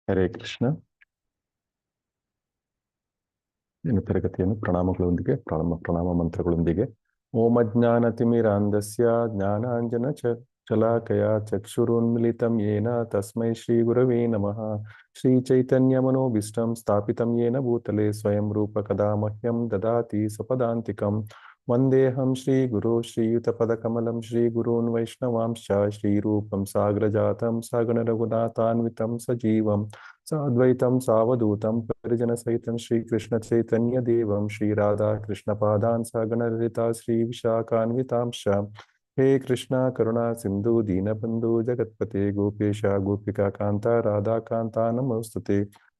ಹರೇ ಕೃಷ್ಣ. ಇನ್ನು ತರಗತಿಯನ್ನು ಪ್ರಣಾಮಗಳೊಂದಿಗೆ ಪ್ರಣಾಮ ಮಂತ್ರಗಳೊಂದಿಗೆ. ಓಂ ಅಜ್ಞಾನತಿಮಿರಾಂಧಸ್ಯ ಜ್ಞಾನಾಂಜನ ಶಲಾಕಯ ಚಕ್ಷುರುನ್ಮಿಲಿತಂ ಯೇನ ತಸ್ಮೈ ಶ್ರೀ ಗುರವೇ ನಮಃ. ಶ್ರೀ ಚೈತನ್ಯ ಮನೋಭೀಷ್ಟಂ ಸ್ಥಾಪಿತಂ ಯೇನ ಭೂತಲೆ ಸ್ವಯಂ ರೂಪ ಕದಾ ಮಹ್ಯಂ ದದಾತಿ ಸ್ವಪದಾಂತಿಕಂ. ವಂದೇಹಂ ಶ್ರೀ ಗುರು ಶ್ರೀಯುತಪದಕಮಲಂ ಶ್ರೀ ಗುರೂನ್ ವೈಷ್ಣವಾಂಶ್ಚ ಶ್ರೀರೂಪಂ ಸಾಗ್ರಜಾತಂ ಸಗಣ ರಘುನಾಥಾನ್ವಿತಂ ಸಜೀವಂ ಸಾದ್ವೈತಂ ಸಾವಧೂತಂ ಪರಿಜನ ಸಹಿತಂ ಶ್ರೀ ಕೃಷ್ಣ ಚೈತನ್ಯ ದೇವಂ ಶ್ರೀ ರಾಧಾ ಕೃಷ್ಣ ಪಾದಾನ್ ಸಗಣ ಲಲಿತಾ ಶ್ರೀ ವಿಶಾಖಾನ್ವಿತಾಂಶ. ಹೇ ಕೃಷ್ಣ ಕರುಣಾ ಸಿಂಧು ದೀನಬಂಧು ಜಗತ್ಪತೆ ಗೋಪೇಶ ಗೋಪಿಕಾ ಕಾಂತ ರಾಧಾ ಕಾಂತ ನಮೋಸ್ತುತೆ.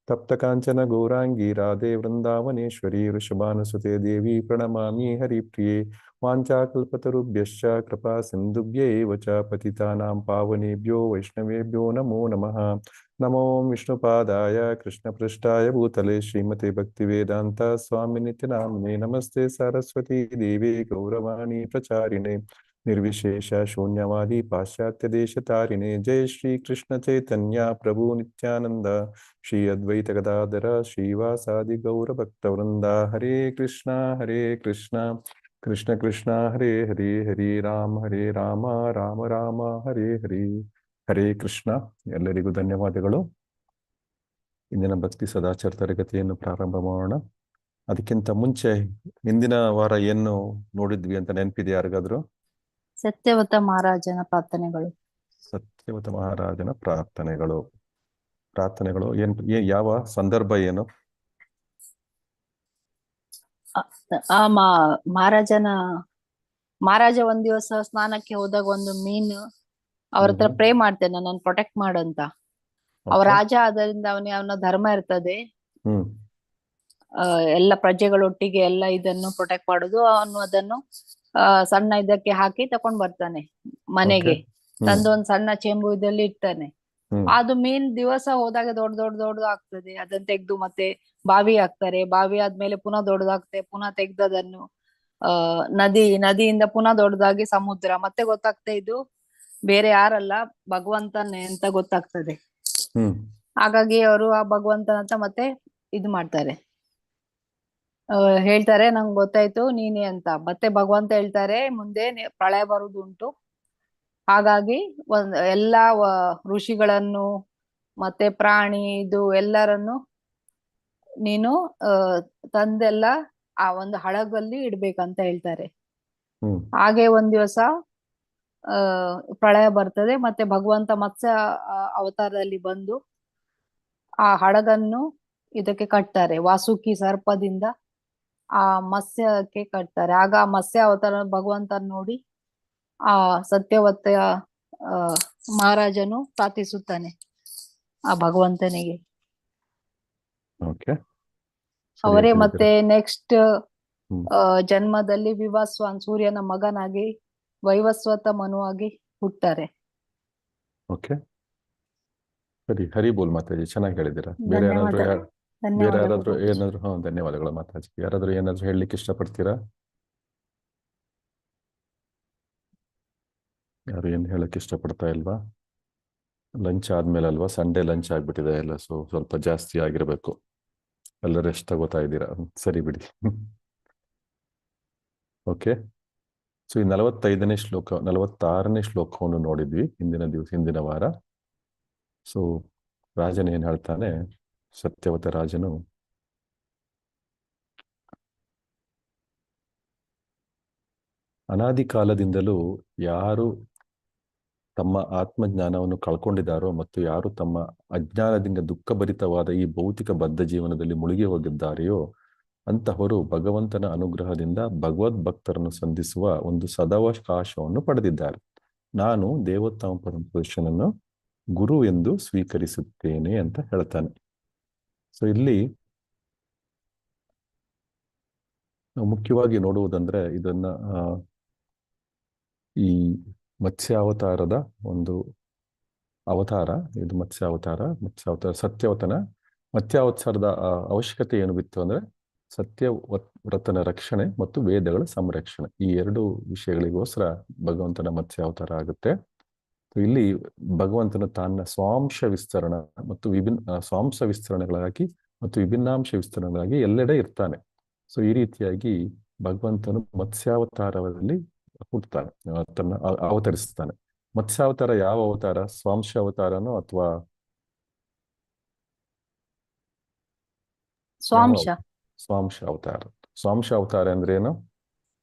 ತಪ್ತ ಕಾಂಚನ ಗೌರಾಂಗಿ ರಾಧೆ ವೃಂದಾವನೇಶ್ವರಿ ವೃಷಭಾನುಸುತೆ ದೇವಿ ಪ್ರಣಮಾಮಿ ಹರಿಪ್ರಿಯೆ. ವಾಂಛಾಕಲ್ಪತರುಭ್ಯಶ್ಚ ಕೃಪಾ ಸಿಂಧುಭ್ಯೇವ ಚ ಪತಿತಾನಾಂ ಪಾವನೇಭ್ಯೋ ವೈಷ್ಣವೇಭ್ಯೋ ನಮೋ ನಮಃ. ನಮೋ ವಿಷ್ಣುಪಾದಾಯ ಕೃಷ್ಣಪೃಷ್ಠಾಯ ಭೂತಲೆ ಶ್ರೀಮತೆ ಭಕ್ತಿವೇದಾಂತ ಸ್ವಾಮಿನಿತ್ಯ ನಾಮಿನೇ. ನಮಸ್ತೆ ಸರಸ್ವತಿ ದೇವಿ ಗೌರವಾಣಿ ಪ್ರಚಾರಿಣೆ ನಿರ್ವಿಶೇಷ ಶೂನ್ಯವಾದಿ ಪಾಶ್ಚಾತ್ಯ ದೇಶ ತಾರಿಣೆ. ಜಯ ಶ್ರೀ ಕೃಷ್ಣ ಚೈತನ್ಯ ಪ್ರಭು ನಿತ್ಯಾನಂದ ಶ್ರೀ ಅದ್ವೈತ ಗದಾಧರ ಶ್ರೀವಾಸಾದಿ ಗೌರ ಭಕ್ತವೃಂದ. ಹರೇ ಕೃಷ್ಣ ಕೃಷ್ಣ ಕೃಷ್ಣ ಹರೇ ಹರೇ ಹರೇ ರಾಮ ರಾಮ ರಾಮ ಹರೇ ಹರೇ. ಹರೇ ಕೃಷ್ಣ. ಎಲ್ಲರಿಗೂ ಧನ್ಯವಾದಗಳು. ಇಂದಿನ ಭಕ್ತಿ ಸದಾಚಾರ ತರಗತಿಯನ್ನು ಪ್ರಾರಂಭ ಮಾಡೋಣ. ಅದಕ್ಕಿಂತ ಮುಂಚೆ ಹಿಂದಿನ ವಾರ ಏನು ನೋಡಿದ್ವಿ ಅಂತ ನೆನಪಿದೆ ಯಾರಿಗಾದ್ರು? ಸತ್ಯವತ ಮಹಾರಾಜನ ಪ್ರಾರ್ಥನೆಗಳು. ಸತ್ಯವತ ಮಹಾರಾಜನ ಪ್ರಾರ್ಥನೆಗಳು ಯಾವ ಸಂದರ್ಭ ಏನು? ಮಹಾರಾಜ ಒಂದ್ ದಿವಸ ಸ್ನಾನಕ್ಕೆ ಹೋದಾಗ ಒಂದು ಮೀನು ಅವ್ರ ಹತ್ರ ಪ್ರೇ ಮಾಡ್ತೇನೆ, ನನ್ನ ಪ್ರೊಟೆಕ್ಟ್ ಮಾಡು ಅಂತ. ಅವ ರಾಜ ಆದ್ರಿಂದ ಅವನ ಧರ್ಮ ಇರ್ತದೆ, ಎಲ್ಲ ಪ್ರಜೆಗಳೊಟ್ಟಿಗೆ ಎಲ್ಲ ಇದನ್ನು ಪ್ರೊಟೆಕ್ಟ್ ಮಾಡುದು. ಅವನು ಅದನ್ನು ಸಣ್ಣ ಇದಕ್ಕೆ ಹಾಕಿ ತಕೊಂಡ್ ಬರ್ತಾನೆ ಮನೆಗೆ. ತಂದು ಒಂದ್ ಸಣ್ಣ ಚೆಂಬು ಇದ್ರಲ್ಲಿ ಇಡ್ತಾನೆ. ಅದು ಮೀನ್ ದಿವಸ ಹೋದಾಗ ದೊಡ್ಡ ಆಗ್ತದೆ. ಅದನ್ನ ತೆಗ್ದು ಮತ್ತೆ ಬಾವಿ ಹಾಕ್ತಾರೆ. ಬಾವಿ ಆದ್ಮೇಲೆ ಪುನಃ ದೊಡ್ಡದಾಗ್ತದೆ. ಪುನಃ ತೆಗ್ದು ಅದನ್ನು ನದಿಯಿಂದ ಪುನಃ ದೊಡ್ಡದಾಗಿ ಸಮುದ್ರ. ಮತ್ತೆ ಗೊತ್ತಾಗ್ತದೆ ಇದು ಬೇರೆ ಯಾರಲ್ಲ, ಭಗವಂತನೇ ಅಂತ ಗೊತ್ತಾಗ್ತದೆ. ಹಾಗಾಗಿ ಅವರು ಆ ಭಗವಂತನಂತ ಮತ್ತೆ ಇದು ಮಾಡ್ತಾರೆ, ಹೇಳ್ತಾರೆ ನಂಗೆ ಗೊತ್ತಾಯ್ತು ನೀನೇ ಅಂತ. ಮತ್ತೆ ಭಗವಂತ ಹೇಳ್ತಾರೆ ಮುಂದೆ ಪ್ರಳಯ ಬರುವುದುಂಟು, ಹಾಗಾಗಿ ಎಲ್ಲಾ ಋಷಿಗಳನ್ನು ಮತ್ತೆ ಪ್ರಾಣಿ ಇದು ಎಲ್ಲರನ್ನು ನೀನು ತಂದೆಲ್ಲ ಆ ಒಂದು ಹಡಗಲ್ಲಿ ಇಡ್ಬೇಕಂತ ಹೇಳ್ತಾರೆ. ಹಾಗೆ ಒಂದ್ ದಿವಸ ಪ್ರಳಯ ಬರ್ತದೆ. ಮತ್ತೆ ಭಗವಂತ ಮತ್ಸ್ಯ ಅವತಾರದಲ್ಲಿ ಬಂದು ಆ ಹಡಗನ್ನು ಇದಕ್ಕೆ ಕಟ್ತಾರೆ. ವಾಸುಕಿ ಸರ್ಪದಿಂದ ಆ ಮತ್ಸ್ಯಕ್ಕೆ ಕಟ್ತಾರೆ. ಆಗ ಆ ಮತ್ಸ್ಯ ಅವತಾರ ಭಗವಂತ ನೋಡಿ ಆ ಸತ್ಯವತೆಯ ಮಹಾರಾಜನು ಪ್ರಾರ್ಥಿಸುತ್ತಾನೆ ಆ ಭಗವಂತನಿಗೆ. ಅವರೇ ಮತ್ತೆ ನೆಕ್ಸ್ಟ್ ಜನ್ಮದಲ್ಲಿ ವಿವಸ್ವಾನ್ ಸೂರ್ಯನ ಮಗನಾಗಿ ವೈವಸ್ವತ ಮನುವಾಗಿ ಹುಟ್ತಾರೆ. ಸರಿ, ಹರಿ ಬೋಲ್ ಮಾತಾಜಿ, ಚೆನ್ನಾಗಿ ಹೇಳಿದ್ದೀರಾ. ಬೇರೆ ಏನಾದ್ರು ಧನ್ಯವಾದಗಳು ಮಾತಾಜಿ. ಯಾರಾದ್ರೂ ಏನಾದ್ರು ಹೇಳಲಿಕ್ಕೆ ಇಷ್ಟಪಡ್ತೀರಾ? ಯಾರು ಏನು ಹೇಳಕ್ ಇಷ್ಟಪಡ್ತಾ ಇಲ್ವಾ? ಲಂಚ್ ಆದ್ಮೇಲೆ ಅಲ್ವಾ, ಸಂಡೇ ಲಂಚ್ ಆಗ್ಬಿಟ್ಟಿದೆ ಎಲ್ಲ, ಸೊ ಸ್ವಲ್ಪ ಜಾಸ್ತಿ ಆಗಿರ್ಬೇಕು. ಎಲ್ಲ ರೆಸ್ಟ್ ತಗೋತಾ ಇದ್ದೀರಾ, ಸರಿ ಬಿಡಿ. ಓಕೆ, ಸೊ ಈ 45ನೇ ಶ್ಲೋಕ 46ನೇ ಶ್ಲೋಕವನ್ನು ನೋಡಿದ್ವಿ ಹಿಂದಿನ ವಾರ. ಸೊ ರಾಜನ ಏನ್ ಹೇಳ್ತಾನೆ, ಸತ್ಯವತ ರಾಜನು, ಅನಾದಿ ಕಾಲದಿಂದಲೂ ಯಾರು ತಮ್ಮ ಆತ್ಮಜ್ಞಾನವನ್ನು ಕಳ್ಕೊಂಡಿದ್ದಾರೋ ಮತ್ತು ಯಾರು ತಮ್ಮ ಅಜ್ಞಾನದಿಂದ ದುಃಖಭರಿತವಾದ ಈ ಭೌತಿಕ ಬದ್ಧ ಜೀವನದಲ್ಲಿ ಮುಳುಗಿ ಹೋಗಿದ್ದಾರೆಯೋ ಅಂತಹವರು ಭಗವಂತನ ಅನುಗ್ರಹದಿಂದ ಭಗವದ್ ಭಕ್ತರನ್ನು ಸಂಧಿಸುವ ಒಂದು ಸದಾವಕಾಶವನ್ನು ಪಡೆದಿದ್ದಾರೆ. ನಾನು ದೇವೋತ್ತಮ ಪರಮಪುರುಷನನ್ನು ಗುರು ಎಂದು ಸ್ವೀಕರಿಸುತ್ತೇನೆ ಅಂತ ಹೇಳ್ತಾನೆ. ಸೊ ಇಲ್ಲಿ ನಾವು ಮುಖ್ಯವಾಗಿ ನೋಡುವುದಂದ್ರೆ ಇದನ್ನ ಈ ಮತ್ಸ್ಯಾವತಾರದ ಒಂದು ಅವತಾರ, ಇದು ಮತ್ಸ್ಯಾವತಾರದ ಅವಶ್ಯಕತೆ ಏನು ಬಿತ್ತು ಅಂದ್ರೆ ಸತ್ಯವ್ರತನ ರಕ್ಷಣೆ ಮತ್ತು ವೇದಗಳ ಸಂರಕ್ಷಣೆ, ಈ ಎರಡು ವಿಷಯಗಳಿಗೋಸ್ಕರ ಭಗವಂತನ ಮತ್ಸ್ಯಾವತಾರ ಆಗುತ್ತೆ. ಇಲ್ಲಿ ಭಗವಂತನು ತನ್ನ ಸ್ವಾಂಶ ವಿಸ್ತರಣ ಮತ್ತು ಸ್ವಾಂಶ ವಿಸ್ತರಣೆಗಳಾಗಿ ಮತ್ತು ವಿಭಿನ್ನಾಂಶ ವಿಸ್ತರಣೆಗಳಾಗಿ ಎಲ್ಲೆಡೆ ಇರ್ತಾನೆ. ಸೊ ಈ ರೀತಿಯಾಗಿ ಭಗವಂತನು ಮತ್ಸ್ಯಾವತಾರದಲ್ಲಿ ಹುಟ್ಟುತ್ತಾನೆ, ಅವತರಿಸ್ತಾನೆ. ಮತ್ಸ್ಯಾವತಾರ ಯಾವ ಅವತಾರ? ಸ್ವಾಂಶ ಅವತಾರನೋ ಅಥವಾ ಸ್ವಾಂಶ. ಸ್ವಾಂಶ ಅವತಾರ. ಸ್ವಾಂಶ ಅವತಾರ ಅಂದ್ರೆ ಏನು?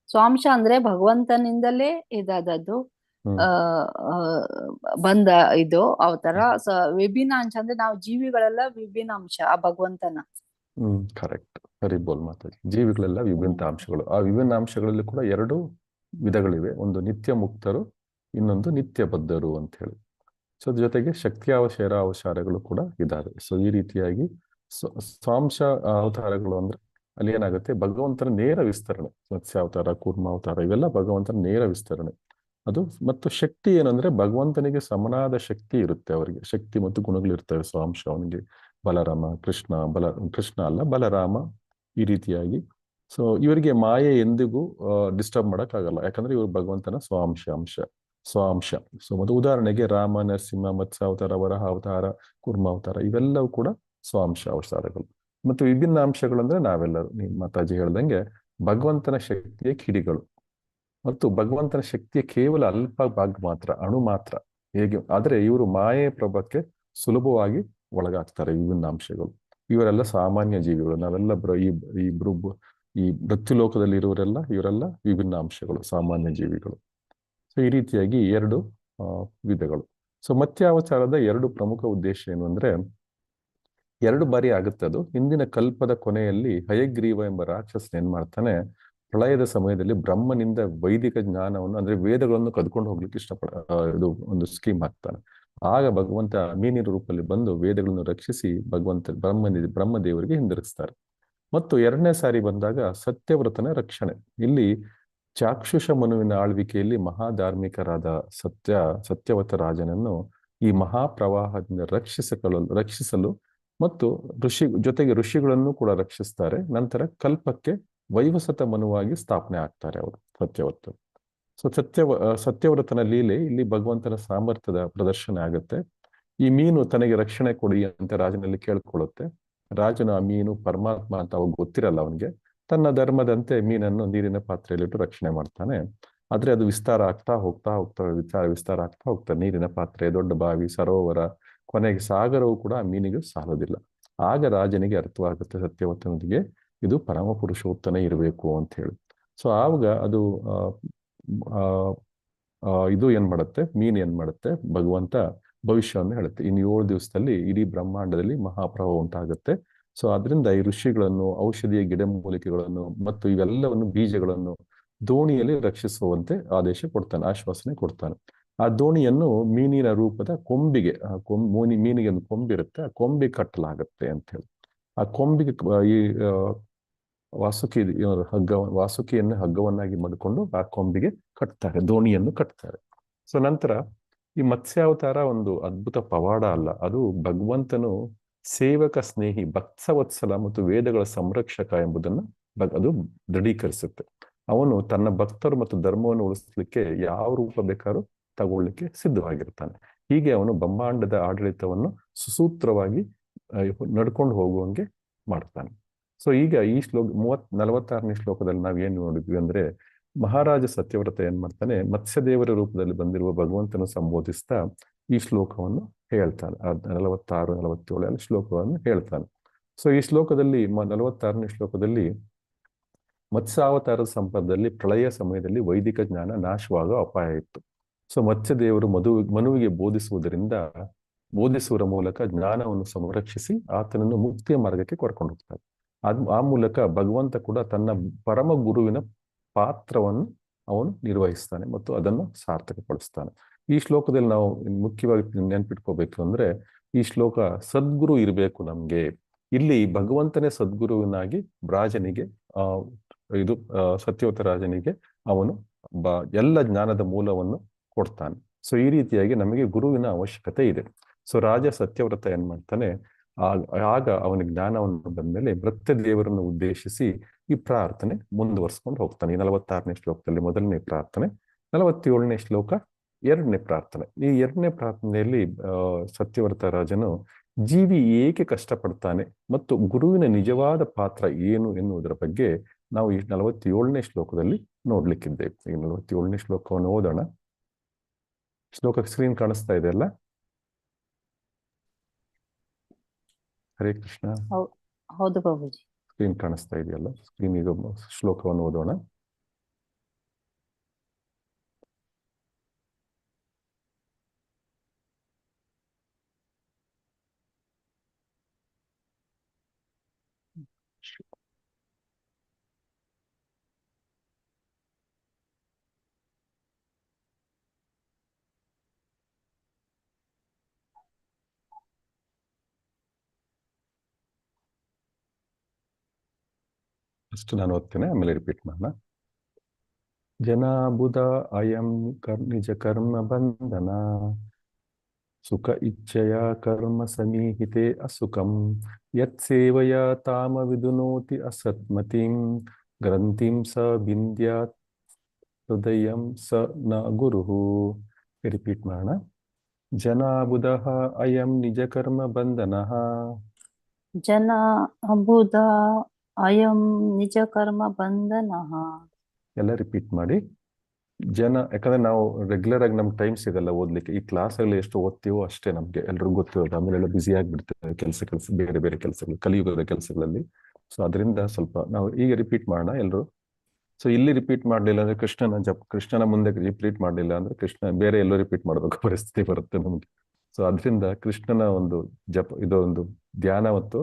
ಸ್ವಾಂಶ ಅಂದ್ರೆ ಭಗವಂತನಿಂದಲೇ ಇದಾದದ್ದು, ಬಂದ ಇದು ಅವತಾರ. ವಿಭಿನ್ನಾಂಶ ಅಂದ್ರೆ ನಾವು ಜೀವಿಗಳೆಲ್ಲ ವಿಭಿನ್ನಾಂಶ ಆ ಭಗವಂತನ. ಕರೆಕ್ಟ್, ಸರಿ ಬೋಲ್ ಮಾತಾಡಿ. ಜೀವಿಗಳೆಲ್ಲ ವಿಭಿನ್ನ ಅಂಶಗಳು. ಆ ವಿಭಿನ್ನ ಅಂಶಗಳಲ್ಲಿ ಕೂಡ ಎರಡು ವಿಧಗಳಿವೆ. ಒಂದು ನಿತ್ಯ ಮುಕ್ತರು, ಇನ್ನೊಂದು ನಿತ್ಯ ಬದ್ಧರು ಅಂತ ಹೇಳಿ. ಸೊ ಜೊತೆಗೆ ಶಕ್ತಿಯಾವಶೇರಾವಶಾರಗಳು ಕೂಡ ಇದ್ದಾವೆ. ಸೊ ಈ ರೀತಿಯಾಗಿ ಸ್ವಾಂಶ ಅವತಾರಗಳು ಅಂದ್ರೆ ಅಲ್ಲಿ ಏನಾಗುತ್ತೆ, ಭಗವಂತನ ನೇರ ವಿಸ್ತರಣೆ. ಮತ್ಸ್ಯಾವತಾರ, ಕೂರ್ಮಾವತಾರ ಇವೆಲ್ಲ ಭಗವಂತನ ನೇರ ವಿಸ್ತರಣೆ. ಅದು ಮತ್ತು ಶಕ್ತಿ ಏನಂದ್ರೆ ಭಗವಂತನಿಗೆ ಸಮನಾದ ಶಕ್ತಿ ಇರುತ್ತೆ. ಅವರಿಗೆ ಶಕ್ತಿ ಮತ್ತು ಗುಣಗಳಿರ್ತವೆ ಸ್ವಾಂಶ. ಅವನಿಗೆ ಬಲರಾಮ, ಕೃಷ್ಣ ಅಲ್ಲ ಬಲರಾಮ, ಈ ರೀತಿಯಾಗಿ. ಸೊ ಇವರಿಗೆ ಮಾಯೆ ಎಂದಿಗೂ ಡಿಸ್ಟರ್ಬ್ ಮಾಡಕ್ಕಾಗಲ್ಲ, ಯಾಕಂದ್ರೆ ಇವರು ಭಗವಂತನ ಸ್ವಾಂಶ. ಸೊ ಮತ್ತು ಉದಾಹರಣೆಗೆ ರಾಮ, ನರಸಿಂಹ, ಮತ್ಸ್ಯಾವತಾರ, ವರಹ ಅವತಾರ, ಕೂರ್ಮಾವತಾರ ಇವೆಲ್ಲವೂ ಕೂಡ ಸ್ವಾಂಶ ಅವತಾರಗಳು. ಮತ್ತು ವಿಭಿನ್ನ ಅಂಶಗಳು ಅಂದ್ರೆ ನಾವೆಲ್ಲರೂ, ನಿಮ್ಮ ಮಾತಾಜಿ ಹೇಳ್ದಂಗೆ ಭಗವಂತನ ಶಕ್ತಿಯ ಕಿಡಿಗಳು. ಮತ್ತು ಭಗವಂತನ ಶಕ್ತಿಯ ಕೇವಲ ಅಲ್ಪ ಭಾಗ ಮಾತ್ರ, ಅಣು ಮಾತ್ರ. ಹೇಗೆ ಆದ್ರೆ ಇವರು ಮಾಯೆ ಪ್ರಭಾವಕ್ಕೆ ಸುಲಭವಾಗಿ ಒಳಗಾಗ್ತಾರೆ. ವಿಭಿನ್ನ ಅಂಶಗಳು ಇವರೆಲ್ಲ ಸಾಮಾನ್ಯ ಜೀವಿಗಳು. ನಾವೆಲ್ಲ ಈ ಮೃತ್ಯು ಲೋಕದಲ್ಲಿ ಇರುವರೆಲ್ಲ ಇವರೆಲ್ಲ ವಿಭಿನ್ನ ಅಂಶಗಳು, ಸಾಮಾನ್ಯ ಜೀವಿಗಳು. ಸೊ ಈ ರೀತಿಯಾಗಿ ಎರಡು ವಿಧಗಳು. ಸೊ ಮತ್ಸ್ಯಾವತಾರದ ಎರಡು ಪ್ರಮುಖ ಉದ್ದೇಶ ಏನು ಅಂದ್ರೆ, ಎರಡು ಬಾರಿ ಆಗುತ್ತೆ ಅದು. ಹಿಂದಿನ ಕಲ್ಪದ ಕೊನೆಯಲ್ಲಿ ಹಯಗ್ರೀವ ಎಂಬ ರಾಕ್ಷಸನ ಏನ್ ಮಾಡ್ತಾನೆ, ಪ್ರಳಯದ ಸಮಯದಲ್ಲಿ ಬ್ರಹ್ಮನಿಂದ ವೈದಿಕ ಜ್ಞಾನವನ್ನು ಅಂದ್ರೆ ವೇದಗಳನ್ನು ಕದ್ಕೊಂಡು ಹೋಗ್ಲಿಕ್ಕೆ ಇದು ಒಂದು ಸ್ಕೀಮ್ ಹಾಕ್ತಾನೆ. ಆಗ ಭಗವಂತ ಮೀನಿನ ರೂಪದಲ್ಲಿ ಬಂದು ವೇದಗಳನ್ನು ರಕ್ಷಿಸಿ ಬ್ರಹ್ಮದೇವರಿಗೆ ಹಿಂದಿರುಗಿಸ್ತಾರೆ. ಮತ್ತು ಎರಡನೇ ಸಾರಿ ಬಂದಾಗ ಸತ್ಯವ್ರತನ ರಕ್ಷಣೆ. ಇಲ್ಲಿ ಚಾಕ್ಷುಷ ಮನುವಿನ ಆಳ್ವಿಕೆಯಲ್ಲಿ ಮಹಾಧಾರ್ಮಿಕರಾದ ಸತ್ಯವತ ರಾಜನನ್ನು ಈ ಮಹಾಪ್ರವಾಹದಿಂದ ರಕ್ಷಿಸಲು ಮತ್ತು ಜೊತೆಗೆ ಋಷಿಗಳನ್ನು ಕೂಡ ರಕ್ಷಿಸ್ತಾರೆ. ನಂತರ ಕಲ್ಪಕ್ಕೆ ವೈವಸತ ಮನುವಾಗಿ ಸ್ಥಾಪನೆ ಆಗ್ತಾರೆ ಅವರು, ಸತ್ಯವತರು. ಸೊ ಸತ್ಯವ್ರತನ ಲೀಲೆ ಇಲ್ಲಿ ಭಗವಂತನ ಸಾಮರ್ಥ್ಯದ ಪ್ರದರ್ಶನ ಆಗುತ್ತೆ. ಈ ಮೀನು ತನಗೆ ರಕ್ಷಣೆ ಕೊಡಿ ಅಂತ ರಾಜನಲ್ಲಿ ಕೇಳ್ಕೊಳ್ಳುತ್ತೆ. ರಾಜನು ಆ ಮೀನು ಪರಮಾತ್ಮ ಅಂತ ಅವಾಗ ಗೊತ್ತಿರಲ್ಲ ಅವನಿಗೆ. ತನ್ನ ಧರ್ಮದಂತೆ ಮೀನನ್ನು ನೀರಿನ ಪಾತ್ರೆಯಲ್ಲಿಟ್ಟು ರಕ್ಷಣೆ ಮಾಡ್ತಾನೆ. ಆದ್ರೆ ಅದು ವಿಸ್ತಾರ ಆಗ್ತಾ ಹೋಗ್ತಾ ನೀರಿನ ಪಾತ್ರೆ, ದೊಡ್ಡ ಬಾವಿ, ಸರೋವರ, ಕೊನೆಗೆ ಸಾಗರವು ಕೂಡ ಆ ಮೀನಿಗೆ ಸಾಲೋದಿಲ್ಲ. ಆಗ ರಾಜನಿಗೆ ಅರ್ಥವಾಗುತ್ತೆ ಸತ್ಯವತನಿಗೆ ಇದು ಪರಮ ಪುರುಷೋತ್ತನೇ ಇರಬೇಕು ಅಂತ ಹೇಳಿ. ಸೊ ಆವಾಗ ಅದು ಇದು ಏನ್ ಮಾಡುತ್ತೆ, ಮೀನ್ ಏನ್ ಮಾಡುತ್ತೆ, ಭಗವಂತ ಭವಿಷ್ಯವನ್ನು ಹೇಳುತ್ತೆ. ಇನ್ನು 7 ದಿವಸದಲ್ಲಿ ಇಡೀ ಬ್ರಹ್ಮಾಂಡದಲ್ಲಿ ಮಹಾಪ್ರಭಾವ ಉಂಟಾಗುತ್ತೆ. ಸೊ ಅದರಿಂದ ಈ ಋಷಿಗಳನ್ನು, ಔಷಧೀಯ ಗಿಡಮೂಲಿಕೆಗಳನ್ನು ಮತ್ತು ಇವೆಲ್ಲವನ್ನು ಬೀಜಗಳನ್ನು ದೋಣಿಯಲ್ಲಿ ರಕ್ಷಿಸುವಂತೆ ಆಶ್ವಾಸನೆ ಕೊಡ್ತಾನೆ. ಆ ದೋಣಿಯನ್ನು ಮೀನಿನ ರೂಪದ ಕೊಂಬಿಗೆ, ಮೀನಿಗೆ ಒಂದು ಕೊಂಬಿರುತ್ತೆ, ಆ ಕೊಂಬಿಗೆ ಕಟ್ಟಲಾಗತ್ತೆ ಅಂತ ಹೇಳಿ. ಆ ಕೊಂಬಿಗೆ ಈ ವಾಸುಕಿಯನ್ನು ಹಗ್ಗವನ್ನಾಗಿ ಮಾಡಿಕೊಂಡು ಆ ಕೊಂಬಿಗೆ ಕಟ್ತಾರೆ, ದೋಣಿಯನ್ನು ಕಟ್ತಾರೆ. ಸೊ ನಂತರ ಈ ಮತ್ಸ್ಯಾವತಾರ ಒಂದು ಅದ್ಭುತ ಪವಾಡ ಅಲ್ಲ, ಅದು ಭಗವಂತನು ಸೇವಕ ಸ್ನೇಹಿ, ಭಕ್ತವತ್ಸಲ ಮತ್ತು ವೇದಗಳ ಸಂರಕ್ಷಕ ಎಂಬುದನ್ನು ಅದು ದೃಢೀಕರಿಸುತ್ತೆ. ಅವನು ತನ್ನ ಭಕ್ತರು ಮತ್ತು ಧರ್ಮವನ್ನು ಉಳಿಸ್ಲಿಕ್ಕೆ ಯಾವ ರೂಪ ಬೇಕಾದ್ರೂ ತಗೊಳ್ಳಿಕ್ಕೆ ಸಿದ್ಧವಾಗಿರ್ತಾನೆ. ಹೀಗೆ ಅವನು ಬ್ರಹ್ಮಾಂಡದ ಆಡಳಿತವನ್ನು ಸುಸೂತ್ರವಾಗಿ ನಡ್ಕೊಂಡು ಹೋಗುವಂಗೆ ಮಾಡ್ತಾನೆ. ಸೊ ಈಗ ಈ 46ನೇ ಶ್ಲೋಕದಲ್ಲಿ ನಾವ್ ಏನ್ ನೋಡಿದ್ವಿ ಅಂದ್ರೆ, ಮಹಾರಾಜ ಸತ್ಯವ್ರತ ಏನ್ ಮಾಡ್ತಾನೆ, ಮತ್ಸ್ಯದೇವರ ರೂಪದಲ್ಲಿ ಬಂದಿರುವ ಭಗವಂತನ ಸಂಬೋಧಿಸ್ತಾ ಈ ಶ್ಲೋಕವನ್ನು ಹೇಳ್ತಾನೆ. 46, 47 ಶ್ಲೋಕವನ್ನು ಹೇಳ್ತಾನೆ. ಸೊ ಈ ಶ್ಲೋಕದಲ್ಲಿ 46ನೇ ಶ್ಲೋಕದಲ್ಲಿ ಮತ್ಸ್ಯಾವತಾರದ ಸಂಪರ್ಕದಲ್ಲಿ ಪ್ರಳಯ ಸಮಯದಲ್ಲಿ ವೈದಿಕ ಜ್ಞಾನ ನಾಶವಾಗೋ ಅಪಾಯ ಇತ್ತು. ಸೊ ಮತ್ಸ್ಯದೇವರು ಮನುವಿಗೆ ಬೋಧಿಸುವ ಮೂಲಕ ಜ್ಞಾನವನ್ನು ಸಂರಕ್ಷಿಸಿ ಆತನನ್ನು ಮುಕ್ತಿಯ ಮಾರ್ಗಕ್ಕೆ ಕರ್ಕೊಂಡು ಹೋಗ್ತಾರೆ. ಆ ಮೂಲಕ ಭಗವಂತ ಕೂಡ ತನ್ನ ಪರಮ ಗುರುವಿನ ಪಾತ್ರವನ್ನು ಅವನು ನಿರ್ವಹಿಸ್ತಾನೆ ಮತ್ತು ಅದನ್ನು ಸಾರ್ಥಕಪಡಿಸ್ತಾನೆ. ಈ ಶ್ಲೋಕದಲ್ಲಿ ನಾವು ಮುಖ್ಯವಾಗಿ ನೆನ್ಪಿಟ್ಕೋಬೇಕು ಅಂದ್ರೆ, ಈ ಶ್ಲೋಕ ಸದ್ಗುರು ಇರಬೇಕು ನಮ್ಗೆ. ಇಲ್ಲಿ ಭಗವಂತನೇ ಸದ್ಗುರುವಿನಾಗಿ ರಾಜನಿಗೆ ಸತ್ಯವತ ರಾಜನಿಗೆ ಅವನು ಎಲ್ಲ ಜ್ಞಾನದ ಮೂಲವನ್ನು ಕೊಡ್ತಾನೆ. ಸೊ ಈ ರೀತಿಯಾಗಿ ನಮಗೆ ಗುರುವಿನ ಅವಶ್ಯಕತೆ ಇದೆ. ಸೊ ರಾಜ ಸತ್ಯವ್ರತ ಏನ್ ಮಾಡ್ತಾನೆ, ಆಗ ಅವನಿಗೆ ಜ್ಞಾನವನ್ನು ಬಂದ್ಮೇಲೆ ಮೃತ್ಯ ದೇವರನ್ನು ಉದ್ದೇಶಿಸಿ ಈ ಪ್ರಾರ್ಥನೆ ಮುಂದುವರ್ಸ್ಕೊಂಡು ಹೋಗ್ತಾನೆ. ಈ 46ನೇ ಶ್ಲೋಕದಲ್ಲಿ ಮೊದಲನೇ ಪ್ರಾರ್ಥನೆ, 47ನೇ ಶ್ಲೋಕ ಎರಡನೇ ಪ್ರಾರ್ಥನೆ. ಈ ಎರಡನೇ ಪ್ರಾರ್ಥನೆಯಲ್ಲಿ ಸತ್ಯವ್ರತ ರಾಜನು ಜೀವಿ ಏಕೆ ಕಷ್ಟಪಡ್ತಾನೆ ಮತ್ತು ಗುರುವಿನ ನಿಜವಾದ ಪಾತ್ರ ಏನು ಎನ್ನುವುದರ ಬಗ್ಗೆ ನಾವು ಈ 47ನೇ ಶ್ಲೋಕದಲ್ಲಿ ನೋಡ್ಲಿಕ್ಕಿದ್ದೇವೆ. ಈ 47ನೇ ಶ್ಲೋಕವನ್ನು ಓದೋಣ. ಶ್ಲೋಕ ಸ್ಕ್ರೀನ್ ಕಾಣಿಸ್ತಾ ಇದೆ ಅಲ್ಲ? ಹರೇ ಕೃಷ್ಣ. ಹೌದು ಬಾಬುಜಿ. ಸ್ಕ್ರೀನ್ ಕಾಣಿಸ್ತಾ ಇದೆಯಲ್ಲ? ಸ್ಕ್ರೀನ್ ಈಗ ಶ್ಲೋಕವನ್ನು ಓದೋಣ. ಫಸ್ಟ್ ನಾನು ಓದ್ತೇನೆ, ಆಮೇಲೆ ರಿಪೀಟ್ ಮಾಡೋಣ. ಜನಾಬುಧ ಅಯಂ ನಿಜ ಕರ್ಮ ಬಂಧನ ಸುಖ ಇಚ್ಛೆಯ ಕರ್ಮ ಸಮೀಹಿತೆ ಅಸುಖಂ ಯತ್ ಸೇವಯ ತಾಮ ವಿದುನೋತಿ ಅಸತ್ಮತಿಂ ಗ್ರಂಥಿಂ ಸ ಬಿಂದ್ಯಾತ್ ಹೃದಯಂ ಸ ನ ಗುರುಹು. ರಿಪೀಟ್ ಮಾಡೋಣ. ಜನಾಬುಧ ಅಯಂ ನಿಜ ಕರ್ಮ ಬಂಧನ. ಜನಾಬುಧ ಅಯಂ ನಿಜ ಕರ್ಮ ಬಂಧನ. ಎಲ್ಲ ರಿಪೀಟ್ ಮಾಡಿ. ಯಾಕಂದ್ರೆ ನಾವು ರೆಗ್ಯುಲರ್ ಆಗಿ ನಮ್ಗೆ ಟೈಮ್ ಸಿಗಲ್ಲ ಓದ್ಲಿಕ್ಕೆ. ಈ ಕ್ಲಾಸಲ್ಲಿ ಎಷ್ಟು ಓದ್ತೀವೋ ಅಷ್ಟೇ ನಮ್ಗೆ ಎಲ್ರಿಗೂ ಗೊತ್ತಿರೋದು. ಆಮೇಲೆ ಎಲ್ಲ ಬ್ಯುಸಿ ಆಗಿಬಿಡ್ತೇವೆ ಕೆಲಸ ಬೇರೆ ಬೇರೆ ಕೆಲಸಗಳು, ಕಲಿಯುಗದ ಕೆಲಸಗಳಲ್ಲಿ. ಸೊ ಅದರಿಂದ ಸ್ವಲ್ಪ ನಾವು ಈಗ ರಿಪೀಟ್ ಮಾಡೋಣ ಎಲ್ರು. ಸೊ ಇಲ್ಲಿ ರಿಪೀಟ್ ಮಾಡ್ಲಿಲ್ಲ ಅಂದ್ರೆ ಕೃಷ್ಣನ ಮುಂದೆ ರಿಪೀಟ್ ಮಾಡ್ಲಿಲ್ಲ ಅಂದ್ರೆ ಬೇರೆ ಎಲ್ಲೋ ರಿಪೀಟ್ ಮಾಡಬೇಕು ಪರಿಸ್ಥಿತಿ ಬರುತ್ತೆ ನಮ್ಗೆ. ಸೊ ಅದರಿಂದ ಕೃಷ್ಣನ ಒಂದು ಇದೊಂದು ಧ್ಯಾನ ಮತ್ತು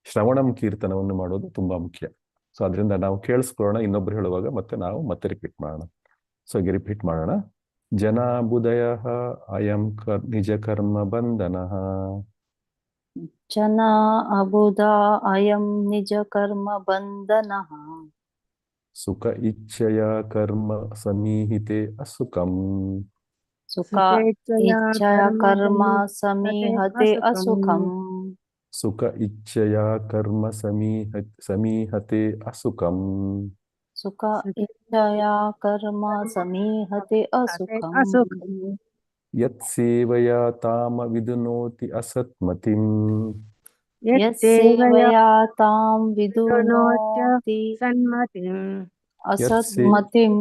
ಶ್ರವಣಂ ಕೀರ್ತನವನ್ನು ಮಾಡೋದು ತುಂಬಾ ಮುಖ್ಯ. ಸೊ ಅದರಿಂದ ನಾವು ಕೇಳಿಸ್ಕೊಳ್ಳೋಣ, ಇನ್ನೊಬ್ರು ಹೇಳುವಾಗ ಮತ್ತೆ ರಿಪೀಟ್ ಮಾಡೋಣ. ಸೊ ಈಗ ರಿಪೀಟ್ ಮಾಡೋಣ. ಜನಾಬುದಯ ಅಯಂ ನಿಜ ಕರ್ಮ ಬಂಧನ. ಜನಾಬುಧ ಅಯಂ ನಿಜ ಕರ್ಮ ಬಂಧನ. ಸುಖ ಇಚ್ಛೆಯ ಕರ್ಮ ಸಮೀಹಿತೆ ಅಸುಖಂ. ಸುಖ ಇಚ್ಛೆಯ ಕರ್ಮ ಸಮೀಹತೆ ಅಸುಖಂ. ಸುಖ ಇಚ್ಛೆಯ ಕರ್ಮ ಸಮೀಹತೆ ಅಸುಖಂ. ಸುಖ ಇಚ್ಛೆಯ ಕರ್ಮ ಸಮೀಹತೆ ಅಸುಖಂ. ಯತ್ ಸೇವಯ ತಾಮ ವಿದುನೋತಿ ಅಸತ್ಮತಿಂ. ಯತ್ ಸೇವಯ ತಾಂ ವಿದುನೋತಿ ಅಸತ್ಮತಿಂ.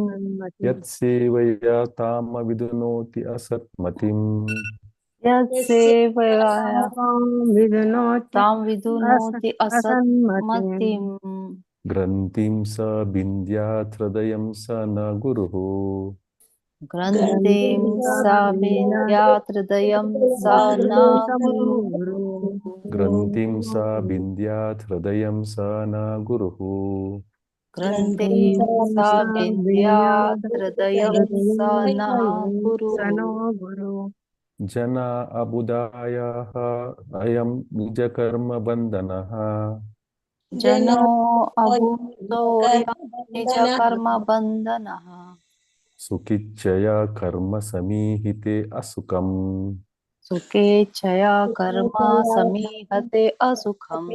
ಯತ್ ಸೇವಯ ತಾಮ ವಿದುನೋತಿ ಅಸತ್ಮತಿಂ. ಯತ್ ಸೇವಯ ತಾಂ ವಿದುನೋತಿ ಅಸತ್ಮತಿಂ. ಗ್ರಂಥಿಂ ಸ ಬಿಂದ್ಯಾತ್ ಹೃದಯಂ ಸ ನ ಗುರುಹು. ಗ್ರಂಥಿಂ ಸ ಬಿಂದ್ಯಾತ್ ಹೃದಯಂ ಸ ನ ಗುರುಹು. ಗ್ರಂಥಿಂ ಸ ಬಿಂದ್ಯಾತ್ ಹೃದಯಂ ಸ ನ ಗುರುಹು. ಗ್ರಂಥಿಂ ಸ ಬಿಂದ್ಯಾತ್ ಹೃದಯಂ ಸ ನ ಗುರುಹು. ಜನ ಅಬುದಾಯ ಅಯಂ ನಿಜ ಕರ್ಮ ಬಂಧನ. ಜನೋ ಅಭೂತೋ ನಿಜ ಕರ್ಮ ಬಂಧನ. ಸುಖಿಚ್ಛಯ ಕರ್ಮ ಸಮೀಹಿತೆ ಅಸುಖಂ. ಸುಖೇಚ್ಛಯ ಕರ್ಮ ಸಮೀಹತೆ ಅಸುಖಂ.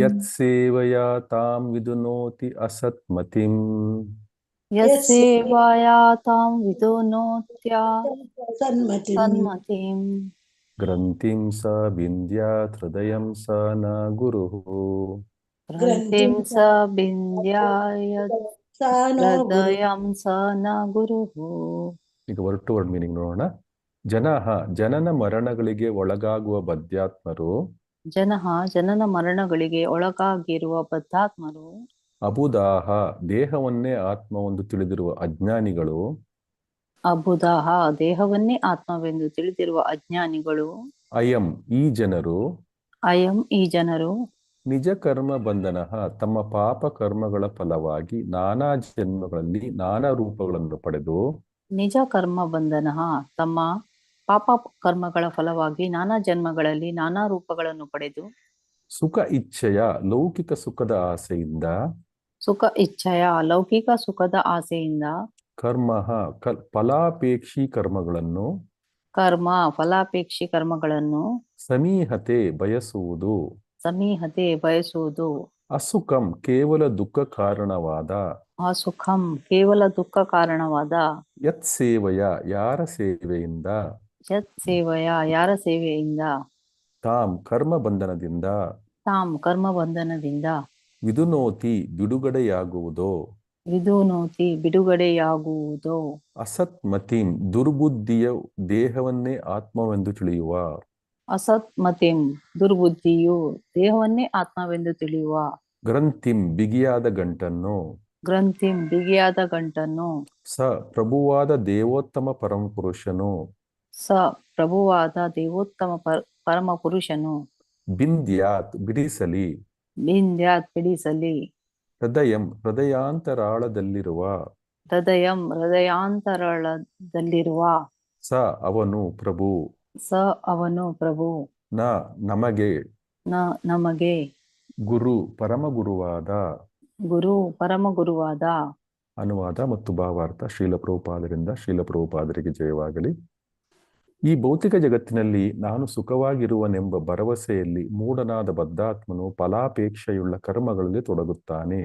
ಯತ್ ಸೇವಯ ತಾಂ ವಿದುನೋತಿ ಅಸತ್ಮತಿಂ. ಯತ್ ಸೇವಯ ತಾಂ ವಿದುನೋತ್ಯ ಸನ್ಮತಿಂ. ಗ್ರಂಥಿಂ ಸ ಬಿಂದ್ಯಾತ್ ಹೃದಯಂ ಸ ನ ಗುರುಹು. ಗ್ರಂಥಿಂ ಸ ಬಿಂದ್ಯಾತ್ ಹೃದಯಂ ಸ ನ ಗುರುಹು. ಈಗ ವರ್ಡ್ ಟು ವರ್ಡ್ ಮೀನಿಂಗ್ ನೋಡೋಣ. ಜನನ ಮರಣಗಳಿಗೆ ಒಳಗಾಗುವ ಬದ್ಧಾತ್ಮರು. ಜನನ ಮರಣಗಳಿಗೆ ಒಳಗಾಗಿರುವ ಬದ್ಧಾತ್ಮರು. ಅಬುದಾಹ ದೇಹವನ್ನೇ ಆತ್ಮವೆಂದು ತಿಳಿದಿರುವ ಅಜ್ಞಾನಿಗಳು. ಅಬುದಾಹ ದೇಹವನ್ನೇ ಆತ್ಮವೆಂದು ತಿಳಿದಿರುವ ಅಜ್ಞಾನಿಗಳು. ಅಯಂ ಈ ಜನರು. ಅಯಂ ಈ ಜನರು. ನಿಜ ಕರ್ಮ ಬಂಧನ ತಮ್ಮ ಪಾಪ ಕರ್ಮಗಳ ಫಲವಾಗಿ ನಾನಾ ಜನ್ಮಗಳಲ್ಲಿ ನಾನಾ ರೂಪಗಳನ್ನು ಪಡೆದು. ನಿಜ ಕರ್ಮ ಬಂಧನ ತಮ್ಮ ಪಾಪ ಕರ್ಮಗಳ ಫಲವಾಗಿ ನಾನಾ ಜನ್ಮಗಳಲ್ಲಿ ನಾನಾ ರೂಪಗಳನ್ನು ಪಡೆದು. ಸುಖ ಇಚ್ಛೆಯ ಲೌಕಿಕ ಸುಖದ ಆಸೆಯಿಂದ. ಸುಖ ಇಚ್ಛೆಯ ಲೌಕಿಕ ಸುಖದ ಆಸೆಯಿಂದ. ಕರ್ಮ ಫಲಾಪೇಕ್ಷಿ ಕರ್ಮಗಳನ್ನು. ಫಲಾಪೇಕ್ಷಿ ಕರ್ಮಗಳನ್ನು. ಸಮೀಹತೆ ಬಯಸುವುದು. ಸಮೀಹತೆ ಬಯಸುವುದು. ಅಸುಖಂ ಕೇವಲ ದುಃಖ ಕಾರಣವಾದ. ಅಸುಖಂ ಕೇವಲ ದುಃಖ ಕಾರಣವಾದ. ಯತ್ ಸೇವೆಯ ಯಾರ ಸೇವೆಯಿಂದ, ಯತ್ ಸೇವೆಯ ಯಾರ ಸೇವೆಯಿಂದ, ತಾಂ ಕರ್ಮ ಬಂಧನದಿಂದ, ತಾಂ ಕರ್ಮ ಬಂಧನದಿಂದ, ವಿದುನೋತಿ ಬಿಡುಗಡೆಯಾಗುವುದೋ, ವಿಧುನೋತಿ ಬಿಡುಗಡೆಯಾಗುವುದೋ, ಅಸತ್ ಮತಿಂ ದುರ್ಬುದ್ಧಿಯ ದೇಹವನ್ನೇ ಆತ್ಮವೆಂದು ತಿಳಿಯುವ, ಅಸತ್ ಮತಿಂ ದುರ್ಬುದ್ಧಿಯು ದೇಹವನ್ನೇ ಆತ್ಮವೆಂದು ತಿಳಿಯುವ, ಗ್ರಂಥಿಂ ಬಿಗಿಯಾದ ಗಂಟನ್ನು, ಗ್ರಂಥಿಂ ಬಿಗಿಯಾದ ಗಂಟನ್ನು, ಸ ಪ್ರಭುವಾದ ದೇವೋತ್ತಮ ಪರಮಪುರುಷನು, ಸ ಪ್ರಭುವಾದ ದೇವೋತ್ತಮ ಪರಮ ಪುರುಷನು, ಬಿಂದ್ಯಾತ್ ಬಿಡಿಸಲಿ, ಬಿಂದ್ಯಾತ್ ಬಿಡಿಸಲಿ, ಹೃದಯಂ ಹೃದಯಾಂತರಾಳದಲ್ಲಿರುವ, ಹೃದಯಂ ಹೃದಯಾಂತರಾಳದಲ್ಲಿರುವ, ಸ ಅವನು ಪ್ರಭು, ಸ ಅವನು ಪ್ರಭು, ನ ನಮಗೆ, ನಮಗೆ, ಗುರು ಪರಮಗುರುವಾದ. ಗುರು ಪರಮ ಗುರುವಾದ. ಅನುವಾದ ಮತ್ತು ಭಾವಾರ್ಥ ಶ್ರೀಲ ಪ್ರಭುಪಾದರಿಂದ ಶ್ರೀಲ ಪ್ರಭುಪಾದರಿಗೆ ಜಯವಾಗಲಿ. ಈ ಭೌತಿಕ ಜಗತ್ತಿನಲ್ಲಿ ನಾನು ಸುಖವಾಗಿರುವನೆಂಬ ಭರವಸೆಯಲ್ಲಿ ಮೂಢನಾದ ಬದ್ಧಾತ್ಮನು ಫಲಾಪೇಕ್ಷೆಯುಳ್ಳ ಕರ್ಮಗಳಲ್ಲಿ ತೊಡಗುತ್ತಾನೆ.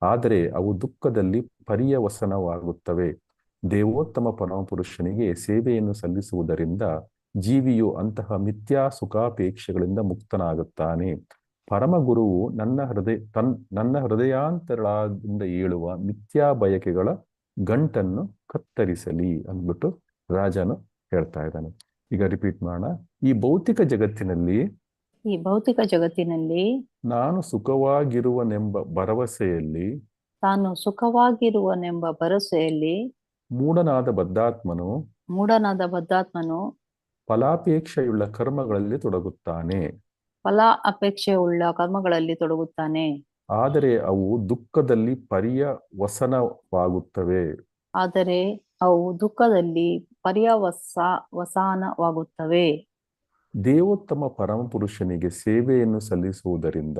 ಆದರೆ ಅವು ದುಃಖದಲ್ಲಿ ಪರ್ಯವಸನವಾಗುತ್ತವೆ. ದೇವೋತ್ತಮ ಪರಮಪುರುಷನಿಗೆ ಸೇವೆಯನ್ನು ಸಲ್ಲಿಸುವುದರಿಂದ ಜೀವಿಯು ಅಂತಹ ಮಿಥ್ಯಾ ಸುಖಾಪೇಕ್ಷೆಗಳಿಂದ ಮುಕ್ತನಾಗುತ್ತಾನೆ. ಪರಮಗುರುವು ನನ್ನ ಹೃದಯಾಂತರಾಳದಿಂದ ಏಳುವ ಮಿಥ್ಯಾ ಬಯಕೆಗಳ ಗಂಟನ್ನು ಕತ್ತರಿಸಲಿ ಅಂದ್ಬಿಟ್ಟು ರಾಜನು ಹೇಳ್ತಾ ಇದ್ದಾನೆ. ಈಗ ರಿಪೀಟ್ ಮಾಡೋಣ. ಈ ಭೌತಿಕ ಜಗತ್ತಿನಲ್ಲಿ ನಾನು ಸುಖವಾಗಿರುವನೆಂಬ ಭರವಸೆಯಲ್ಲಿ ಮೂಢನಾದ ಬದ್ಧಾತ್ಮನು ಫಲಾಪೇಕ್ಷೆಯುಳ್ಳ ಕರ್ಮಗಳಲ್ಲಿ ತೊಡಗುತ್ತಾನೆ. ಆದರೆ ಅವು ದುಃಖದಲ್ಲಿ ಪರ್ಯವಸಾನವಾಗುತ್ತವೆ. ದೇವೋತ್ತಮ ಪರಮಪುರುಷನಿಗೆ ಸೇವೆಯನ್ನು ಸಲ್ಲಿಸುವುದರಿಂದ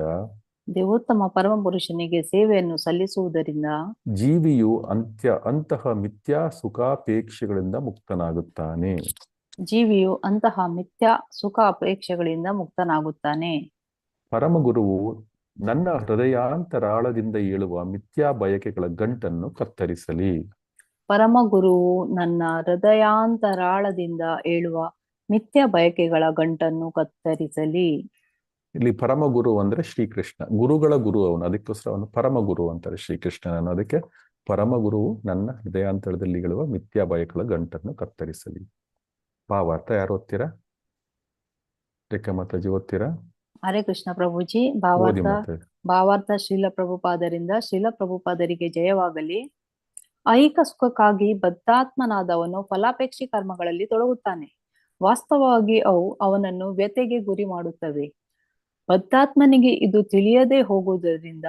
ಜೀವಿಯು ಅಂತಹ ಮಿಥ್ಯಾ ಸುಖಾಪೇಕ್ಷೆಗಳಿಂದ ಮುಕ್ತನಾಗುತ್ತಾನೆ. ಪರಮಗುರುವು ನನ್ನ ಹೃದಯಾಂತರಾಳದಿಂದ ಏಳುವ ಮಿಥ್ಯಾ ಬಯಕೆಗಳ ಗಂಟನ್ನು ಕತ್ತರಿಸಲಿ. ಇಲ್ಲಿ ಪರಮಗುರು ಅಂದ್ರೆ ಶ್ರೀಕೃಷ್ಣ, ಗುರುಗಳ ಗುರು ಅವನು, ಅದಕ್ಕೋಸ್ಕರ ಅವನು ಪರಮಗುರು ಅಂತಾರೆ ಶ್ರೀಕೃಷ್ಣನ ಅನ್ನೋದಕ್ಕೆ. ಪರಮಗುರುವು ನನ್ನ ಹೃದಯಾಂತರದಲ್ಲಿ ಏಳುವ ಮಿಥ್ಯಾ ಬಯಕೆಗಳ ಗಂಟನ್ನು ಕತ್ತರಿಸಲಿ. ಭಾವಾರ್ಥ ಯಾರು ಓದ್ತೀರಾ? ರೇಖಾ ಮಾತಾಜಿ ಓದ್ತೀರಾ? ಹರೇ ಕೃಷ್ಣ ಪ್ರಭುಜಿ. ಭಾವಾರ್ಥ ಶ್ರೀಲ ಪ್ರಭುಪಾದರಿಂದ ಶ್ರೀಲ ಪ್ರಭುಪಾದರಿಗೆ ಜಯವಾಗಲಿ. ಐಹಿಕ ಸುಖಕ್ಕಾಗಿ ಬದ್ಧಾತ್ಮನಾದವನು ಫಲಾಪೇಕ್ಷಿ ಕರ್ಮಗಳಲ್ಲಿ ತೊಡಗುತ್ತಾನೆ. ವಾಸ್ತವವಾಗಿ ಅವು ಅವನನ್ನು ವ್ಯಥೆಗೆ ಗುರಿ ಮಾಡುತ್ತವೆ. ಬದ್ಧಾತ್ಮನಿಗೆ ಇದು ತಿಳಿಯದೆ ಹೋಗುವುದರಿಂದ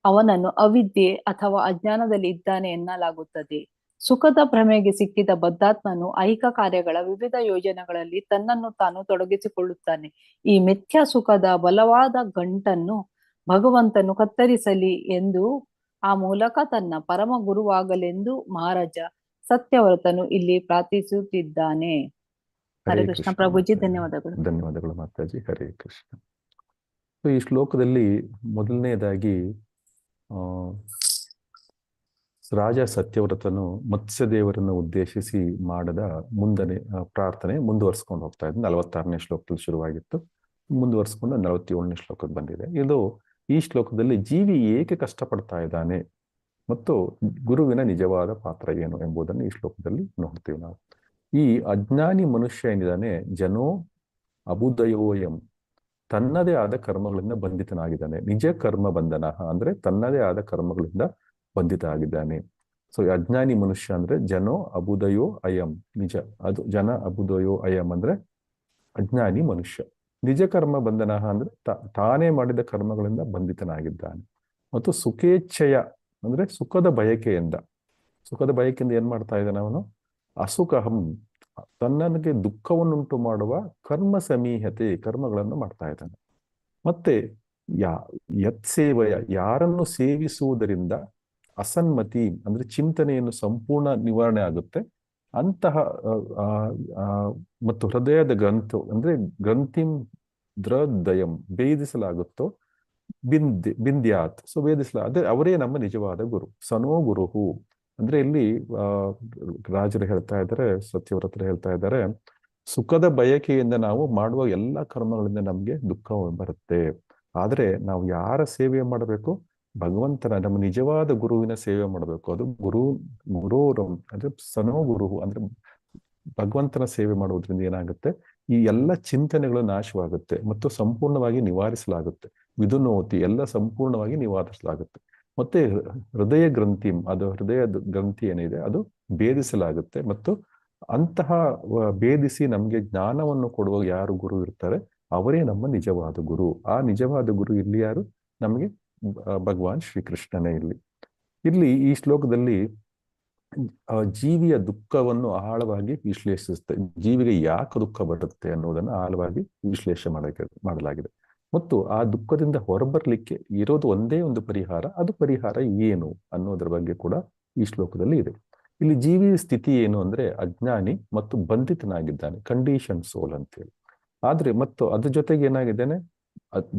ಅವನನ್ನು ಅವಿದ್ಯೆ ಅಥವಾ ಅಜ್ಞಾನದಲ್ಲಿ ಇದ್ದಾನೆ ಎನ್ನಲಾಗುತ್ತದೆ. ಸುಖದ ಭ್ರಮೆಗೆ ಸಿಕ್ಕಿದ ಬದ್ಧಾತ್ಮನು ಐಹಿಕ ಕಾರ್ಯಗಳ ವಿವಿಧ ಯೋಜನೆಗಳಲ್ಲಿ ತನ್ನನ್ನು ತಾನು ತೊಡಗಿಸಿಕೊಳ್ಳುತ್ತಾನೆ. ಈ ಮಿಥ್ಯಾ ಸುಖದ ಬಲವಾದ ಗಂಟನ್ನು ಭಗವಂತನು ಕತ್ತರಿಸಲಿ ಎಂದು ಆ ಮೂಲಕ ತನ್ನ ಪರಮ ಗುರುವಾಗಲೆಂದು ಮಹಾರಾಜ ಸತ್ಯವ್ರತನು ಇಲ್ಲಿ ಪ್ರಾರ್ಥಿಸುತ್ತಿದ್ದಾನೆ. ಹರೇ ಕೃಷ್ಣ ಪ್ರಭುಜಿ. ಧನ್ಯವಾದಗಳು. ಧನ್ಯವಾದಗಳು ಮಾತಾಜಿ. ಹರೇ ಕೃಷ್ಣ. ಈ ಶ್ಲೋಕದಲ್ಲಿ ಮೊದಲನೇದಾಗಿ ರಾಜ ಸತ್ಯವ್ರತನು ಮತ್ಸ್ಯದೇವರನ್ನು ಉದ್ದೇಶಿಸಿ ಮಾಡದ ಪ್ರಾರ್ಥನೆ ಮುಂದುವರ್ಸ್ಕೊಂಡು ಹೋಗ್ತಾ ಇದ್ದು. 46ನೇ ಶ್ಲೋಕದಲ್ಲಿ ಶುರುವಾಗಿತ್ತು, ಮುಂದುವರ್ಸ್ಕೊಂಡು 47ನೇ ಶ್ಲೋಕಕ್ಕೆ ಬಂದಿದೆ. ಇದು ಈ ಶ್ಲೋಕದಲ್ಲಿ ಜೀವಿ ಏಕೆ ಕಷ್ಟಪಡ್ತಾ ಇದ್ದಾನೆ ಮತ್ತು ಗುರುವಿನ ನಿಜವಾದ ಪಾತ್ರ ಏನು ಎಂಬುದನ್ನು ಈ ಶ್ಲೋಕದಲ್ಲಿ ನೋಡ್ತೀವಿ ನಾವು. ಈ ಅಜ್ಞಾನಿ ಮನುಷ್ಯ ಏನಿದ್ದಾನೆ, ಜನೋ ಅಬುದಯೋಯಂ, ತನ್ನದೇ ಆದ ಕರ್ಮಗಳಿಂದ ಬಂಧಿತನಾಗಿದ್ದಾನೆ. ನಿಜ ಕರ್ಮ ಬಂಧನ ಅಂದ್ರೆ ತನ್ನದೇ ಆದ ಕರ್ಮಗಳಿಂದ ಬಂಧಿತ ಆಗಿದ್ದಾನೆ. ಸೊ ಅಜ್ಞಾನಿ ಮನುಷ್ಯ ಅಂದ್ರೆ ಜನೋ ಅಬುದಯೋ ಅಯಂ, ನಿಜ ಅದು ಜನ ಅಬುದಯೋ ಅಯಂ ಅಂದ್ರೆ ಅಜ್ಞಾನಿ ಮನುಷ್ಯ. ನಿಜ ಕರ್ಮ ಬಂಧನ ಅಂದ್ರೆ ತಾನೇ ಮಾಡಿದ ಕರ್ಮಗಳಿಂದ ಬಂಧಿತನಾಗಿದ್ದಾನೆ. ಮತ್ತು ಸುಖೇಚ್ಛೆಯ ಅಂದ್ರೆ ಸುಖದ ಬಯಕೆಯಿಂದ ಏನ್ ಮಾಡ್ತಾ ಇದ್ದಾನೆ ಅವನು? ಅಸುಖಹಂ, ತನ್ನನಿಗೆ ದುಃಖವನ್ನುಂಟು ಮಾಡುವ ಕರ್ಮ ಸಮೀಹತೆ, ಕರ್ಮಗಳನ್ನು ಮಾಡ್ತಾ ಇದ್ದಾನೆ. ಮತ್ತೆ ಯತ್ ಸೇವೆಯ, ಯಾರನ್ನು ಸೇವಿಸುವುದರಿಂದ ಅಸನ್ಮತಿ ಅಂದ್ರೆ ಚಿಂತನೆಯನ್ನು ಸಂಪೂರ್ಣ ನಿವಾರಣೆ ಆಗುತ್ತೆ. ಅಂತಹ ಮತ್ತು ಹೃದಯದ ಅಂದ್ರೆ ಗ್ರಂಥಿಂ ದ್ರದಯಂ, ಭೇದಿಸಲಾಗುತ್ತೋ, ಬಿಂದ್ಯಾತ್, ಸೊ ಭೇದಿಸಲಾ, ಅದೇ ಅವರೇ ನಮ್ಮ ನಿಜವಾದ ಗುರು. ಸನೋ ಗುರುಹು ಅಂದ್ರೆ ಇಲ್ಲಿ ಆ ರಾಜರು ಹೇಳ್ತಾ ಇದ್ದಾರೆ, ಸತ್ಯವ್ರತರು ಹೇಳ್ತಾ ಇದ್ದಾರೆ, ಸುಖದ ಬಯಕೆಯಿಂದ ನಾವು ಮಾಡುವ ಎಲ್ಲ ಕರ್ಮಗಳಿಂದ ನಮ್ಗೆ ದುಃಖ ಬರುತ್ತೆ. ಆದ್ರೆ ನಾವು ಯಾರ ಸೇವೆ ಮಾಡಬೇಕು? ಭಗವಂತನ, ನಮ್ಮ ನಿಜವಾದ ಗುರುವಿನ ಸೇವೆ ಮಾಡಬೇಕು. ಅದು ಗುರು ಅಂದ್ರೆ ಸನೋ ಗುರು ಅಂದ್ರೆ ಭಗವಂತನ ಸೇವೆ ಮಾಡುವುದರಿಂದ ಏನಾಗುತ್ತೆ, ಈ ಎಲ್ಲ ಚಿಂತನೆಗಳು ನಾಶವಾಗುತ್ತೆ ಮತ್ತು ಸಂಪೂರ್ಣವಾಗಿ ನಿವಾರಿಸಲಾಗುತ್ತೆ. ವಿದುನೋತಿ, ಎಲ್ಲ ಸಂಪೂರ್ಣವಾಗಿ ನಿವಾರಿಸಲಾಗುತ್ತೆ. ಮತ್ತೆ ಹೃದಯ ಗ್ರಂಥಿ, ಅದು ಹೃದಯದ ಗ್ರಂಥಿ ಏನಿದೆ ಅದು ಭೇದಿಸಲಾಗುತ್ತೆ. ಮತ್ತು ಅಂತಹ ಭೇದಿಸಿ ನಮ್ಗೆ ಜ್ಞಾನವನ್ನು ಕೊಡುವ ಯಾರು ಗುರು ಇರ್ತಾರೆ ಅವರೇ ನಮ್ಮ ನಿಜವಾದ ಗುರು. ಆ ನಿಜವಾದ ಗುರು ಇಲ್ಲಿ ಯಾರು? ನಮಗೆ ಭಗವಾನ್ ಶ್ರೀಕೃಷ್ಣನೇ. ಇಲ್ಲಿ ಈ ಶ್ಲೋಕದಲ್ಲಿ ಜೀವಿಯ ದುಃಖವನ್ನು ಆಳವಾಗಿ ವಿಶ್ಲೇಷಿಸುತ್ತೆ. ಜೀವಿಗೆ ಯಾಕೆ ದುಃಖ ಬರುತ್ತೆ ಅನ್ನೋದನ್ನು ಆಳವಾಗಿ ಮಾಡಲಾಗಿದೆ. ಮತ್ತು ಆ ದುಃಖದಿಂದ ಹೊರಬರ್ಲಿಕ್ಕೆ ಇರೋದು ಒಂದೇ ಒಂದು ಪರಿಹಾರ. ಅದು ಪರಿಹಾರ ಏನು ಅನ್ನೋದ್ರ ಬಗ್ಗೆ ಕೂಡ ಈ ಶ್ಲೋಕದಲ್ಲಿ ಇದೆ. ಇಲ್ಲಿ ಜೀವಿಯ ಸ್ಥಿತಿ ಏನು ಅಂದ್ರೆ ಅಜ್ಞಾನಿ ಮತ್ತು ಬಂಧಿತನಾಗಿದ್ದಾನೆ, ಕಂಡೀಷನ್ ಸೋಲ್ ಅಂತೇಳಿ. ಆದ್ರೆ ಮತ್ತು ಅದ್ರ ಜೊತೆಗೆ ಏನಾಗಿದ್ದಾನೆ,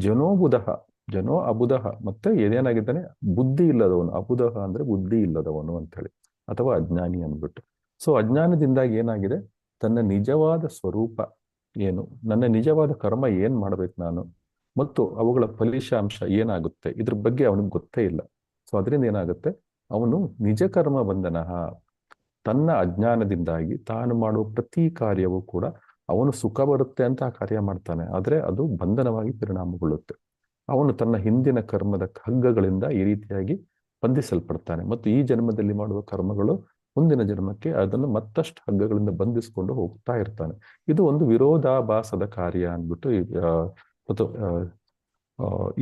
ಜನೋ ಅಬುಧಃ, ಮತ್ತೆ ಏನೇನಾಗಿದ್ದಾನೆ, ಬುದ್ಧಿ ಇಲ್ಲದವನು. ಅಬುಧಃ ಅಂದ್ರೆ ಬುದ್ಧಿ ಇಲ್ಲದವನು ಅಂತ ಹೇಳಿ, ಅಥವಾ ಅಜ್ಞಾನಿ ಅಂದ್ಬಿಟ್ಟು. ಸೊ ಅಜ್ಞಾನದಿಂದಾಗಿ ಏನಾಗಿದೆ, ತನ್ನ ನಿಜವಾದ ಸ್ವರೂಪ ಏನು, ನನ್ನ ನಿಜವಾದ ಕರ್ಮ ಏನ್ ಮಾಡ್ಬೇಕು ನಾನು, ಮತ್ತು ಅವುಗಳ ಫಲಿತಾಂಶ ಏನಾಗುತ್ತೆ, ಇದ್ರ ಬಗ್ಗೆ ಅವನಿಗೆ ಗೊತ್ತೇ ಇಲ್ಲ. ಸೊ ಅದರಿಂದ ಏನಾಗುತ್ತೆ, ಅವನು ನಿಜ ಕರ್ಮ ಬಂಧನ, ತನ್ನ ಅಜ್ಞಾನದಿಂದಾಗಿ ತಾನು ಮಾಡುವ ಪ್ರತಿ ಕಾರ್ಯವೂ ಕೂಡ ಅವನು ಸುಖ ಬರುತ್ತೆ ಅಂತ ಆ ಕಾರ್ಯ ಮಾಡ್ತಾನೆ, ಆದ್ರೆ ಅದು ಬಂಧನವಾಗಿ ಪರಿಣಾಮಗೊಳ್ಳುತ್ತೆ. ಅವನು ತನ್ನ ಹಿಂದಿನ ಕರ್ಮದ ಹಗ್ಗಗಳಿಂದ ಈ ರೀತಿಯಾಗಿ ಬಂಧಿಸಲ್ಪಡ್ತಾನೆ. ಮತ್ತು ಈ ಜನ್ಮದಲ್ಲಿ ಮಾಡುವ ಕರ್ಮಗಳು ಮುಂದಿನ ಜನ್ಮಕ್ಕೆ ಅದನ್ನು ಮತ್ತಷ್ಟು ಹಗ್ಗಗಳಿಂದ ಬಂಧಿಸಿಕೊಂಡು ಹೋಗ್ತಾ ಇರ್ತಾನೆ. ಇದು ಒಂದು ವಿರೋಧಾಭಾಸದ ಕಾರ್ಯ ಅಂದ್ಬಿಟ್ಟು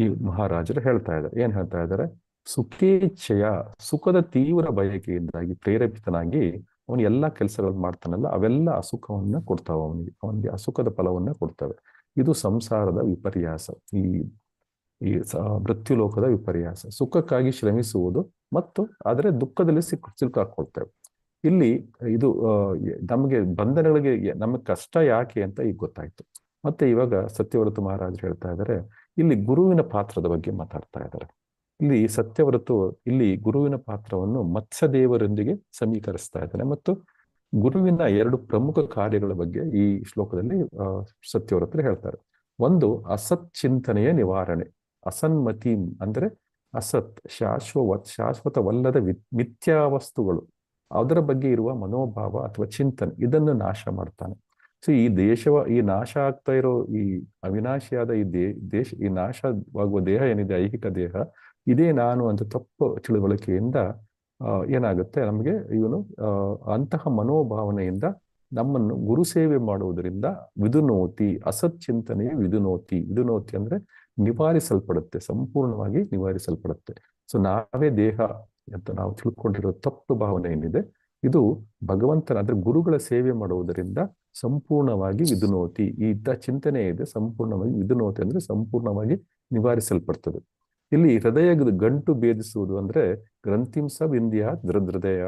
ಈ ಮಹಾರಾಜರು ಹೇಳ್ತಾ ಇದ್ದಾರೆ. ಏನ್ ಹೇಳ್ತಾ ಇದ್ದಾರೆ, ಸುಖೇಚ್ಛೆಯ, ಸುಖದ ತೀವ್ರ ಬಯಕೆಯಿಂದಾಗಿ ಪ್ರೇರೇಪಿತನಾಗಿ ಅವನು ಎಲ್ಲಾ ಕೆಲಸಗಳನ್ನು ಮಾಡ್ತಾನಲ್ಲ, ಅವೆಲ್ಲ ಅಸುಖವನ್ನ ಕೊಡ್ತಾವೆ ಅವನಿಗೆ ಅಸುಖದ ಫಲವನ್ನ ಕೊಡ್ತವೆ. ಇದು ಸಂಸಾರದ ವಿಪರ್ಯಾಸ, ಈ ಮೃತ್ಯುಲೋಕದ ವಿಪರ್ಯಾಸ. ಸುಖಕ್ಕಾಗಿ ಶ್ರಮಿಸುವುದು ಮತ್ತು ಆದರೆ ದುಃಖದಲ್ಲಿ ಸಿಲುಕಾಕೊಳ್ತೇವೆ. ಇಲ್ಲಿ ಇದು ನಮಗೆ ಬಂಧನಗಳಿಗೆ ನಮಗೆ ಕಷ್ಟ ಯಾಕೆ ಅಂತ ಈಗ ಗೊತ್ತಾಯ್ತು. ಮತ್ತೆ ಇವಾಗ ಸತ್ಯವ್ರತ ಮಹಾರಾಜರು ಹೇಳ್ತಾ ಇದ್ದಾರೆ, ಇಲ್ಲಿ ಗುರುವಿನ ಪಾತ್ರದ ಬಗ್ಗೆ ಮಾತಾಡ್ತಾ ಇದ್ದಾರೆ. ಇಲ್ಲಿ ಸತ್ಯವ್ರತು ಇಲ್ಲಿ ಗುರುವಿನ ಪಾತ್ರವನ್ನು ಮತ್ಸ್ಯದೇವರೊಂದಿಗೆ ಸಮೀಕರಿಸ್ತಾ ಇದ್ದಾನೆ. ಮತ್ತು ಗುರುವಿನ 2 ಪ್ರಮುಖ ಕಾರ್ಯಗಳ ಬಗ್ಗೆ ಈ ಶ್ಲೋಕದಲ್ಲಿ ಸತ್ಯವ್ರತರು ಹೇಳ್ತಾರೆ. ಒಂದು, ಅಸತ್ ಚಿಂತನೆಯ ನಿವಾರಣೆ. ಅಸನ್ಮತಿ ಅಂದ್ರೆ ಅಸತ್, ಶಾಶ್ವತವಲ್ಲದ ಮಿಥ್ಯಾ ವಸ್ತುಗಳು, ಅದರ ಬಗ್ಗೆ ಇರುವ ಮನೋಭಾವ ಅಥವಾ ಚಿಂತನೆ, ಇದನ್ನು ನಾಶ ಮಾಡ್ತಾನೆ. ಸೊ ಈ ನಾಶ ಆಗ್ತಾ ಇರೋ ಈ ಅವಿನಾಶಿಯಾದ ಈ ನಾಶವಾಗುವ ದೇಹ ಏನಿದೆ, ಐಹಿಕ ದೇಹ, ಇದೇ ನಾನು ಅಂತ ತಪ್ಪು ತಿಳುವಳಿಕೆಯಿಂದ ಏನಾಗುತ್ತೆ, ನಮಗೆ ಇವನು ಅಂತಹ ಮನೋಭಾವನೆಯಿಂದ ನಮ್ಮನ್ನು ಗುರು ಸೇವೆ ಮಾಡುವುದರಿಂದ ವಿದುನೋತಿ, ಅಸತ್ ಚಿಂತನೆಯು ವಿದುನೋತಿ ಅಂದ್ರೆ ನಿವಾರಿಸಲ್ಪಡುತ್ತೆ, ಸಂಪೂರ್ಣವಾಗಿ ನಿವಾರಿಸಲ್ಪಡುತ್ತೆ. ಸೊ ನಾವೇ ದೇಹ ಅಂತ ನಾವು ತಿಳ್ಕೊಂಡಿರೋ ತಪ್ಪು ಭಾವನೆ ಏನಿದೆ, ಇದು ಭಗವಂತನ ಅಂದ್ರೆ ಗುರುಗಳ ಸೇವೆ ಮಾಡುವುದರಿಂದ ಸಂಪೂರ್ಣವಾಗಿ ವಿದುನೋತಿ, ಈ ಚಿಂತನೆ ಇದೆ ಸಂಪೂರ್ಣವಾಗಿ ವಿದುನೋತಿ ಅಂದ್ರೆ ಸಂಪೂರ್ಣವಾಗಿ ನಿವಾರಿಸಲ್ಪಡ್ತದೆ. ಇಲ್ಲಿ ಹೃದಯದ ಗಂಟು ಭೇದಿಸುವುದು ಅಂದ್ರೆ ಗ್ರಂಥಿಂಸ ವಿಂಧ್ಯ ಹೃದಯ,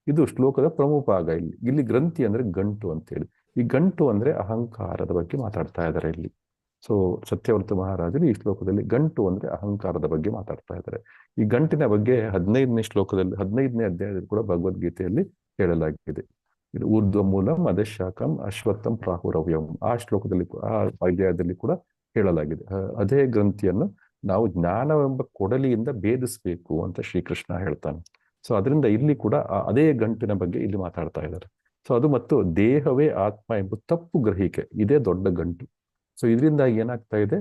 ಇದು ಶ್ಲೋಕದ ಪ್ರಮುಖ ಭಾಗ. ಇಲ್ಲಿ ಗ್ರಂಥಿ ಅಂದ್ರೆ ಗಂಟು ಅಂತೇಳಿ, ಈ ಗಂಟು ಅಂದ್ರೆ ಅಹಂಕಾರದ ಬಗ್ಗೆ ಮಾತಾಡ್ತಾ ಇದ್ದಾರೆ ಇಲ್ಲಿ. ಸೊ ಸತ್ಯವ್ರತ ಮಹಾರಾಜರು ಈ ಶ್ಲೋಕದಲ್ಲಿ ಗಂಟು ಅಂದ್ರೆ ಅಹಂಕಾರದ ಬಗ್ಗೆ ಮಾತಾಡ್ತಾ ಇದ್ದಾರೆ. ಈ ಗಂಟಿನ ಬಗ್ಗೆ 15ನೇ ಶ್ಲೋಕದಲ್ಲಿ 15ನೇ ಅಧ್ಯಾಯದಲ್ಲಿ ಕೂಡ ಭಗವದ್ಗೀತೆಯಲ್ಲಿ ಹೇಳಲಾಗಿದೆ. ಇದು ಊರ್ಧ್ವ ಮೂಲಂ ಅಧಃಶಾಖಂ ಅಶ್ವತ್ಥಂ ಪ್ರಾಹುರವ್ಯಂ, ಆ ಶ್ಲೋಕದಲ್ಲಿ ಆ ಅಧ್ಯಾಯದಲ್ಲಿ ಕೂಡ ಹೇಳಲಾಗಿದೆ. ಅದೇ ಗ್ರಂಥಿಯನ್ನು ನಾವು ಜ್ಞಾನವೆಂಬ ಕೊಡಲಿಯಿಂದ ಭೇದಿಸಬೇಕು ಅಂತ ಶ್ರೀಕೃಷ್ಣ ಹೇಳ್ತಾನೆ. ಸೊ ಅದರಿಂದ ಇಲ್ಲಿ ಕೂಡ ಅದೇ ಗಂಟಿನ ಬಗ್ಗೆ ಇಲ್ಲಿ ಮಾತಾಡ್ತಾ ಇದ್ದಾರೆ. ಸೊ ಅದು ಮತ್ತು ದೇಹವೇ ಆತ್ಮ ಎಂಬ ತಪ್ಪು ಗ್ರಹಿಕೆ, ಇದೇ ದೊಡ್ಡ ಗಂಟು. ಸೊ ಇದರಿಂದ ಏನಾಗ್ತಾ ಇದೆ,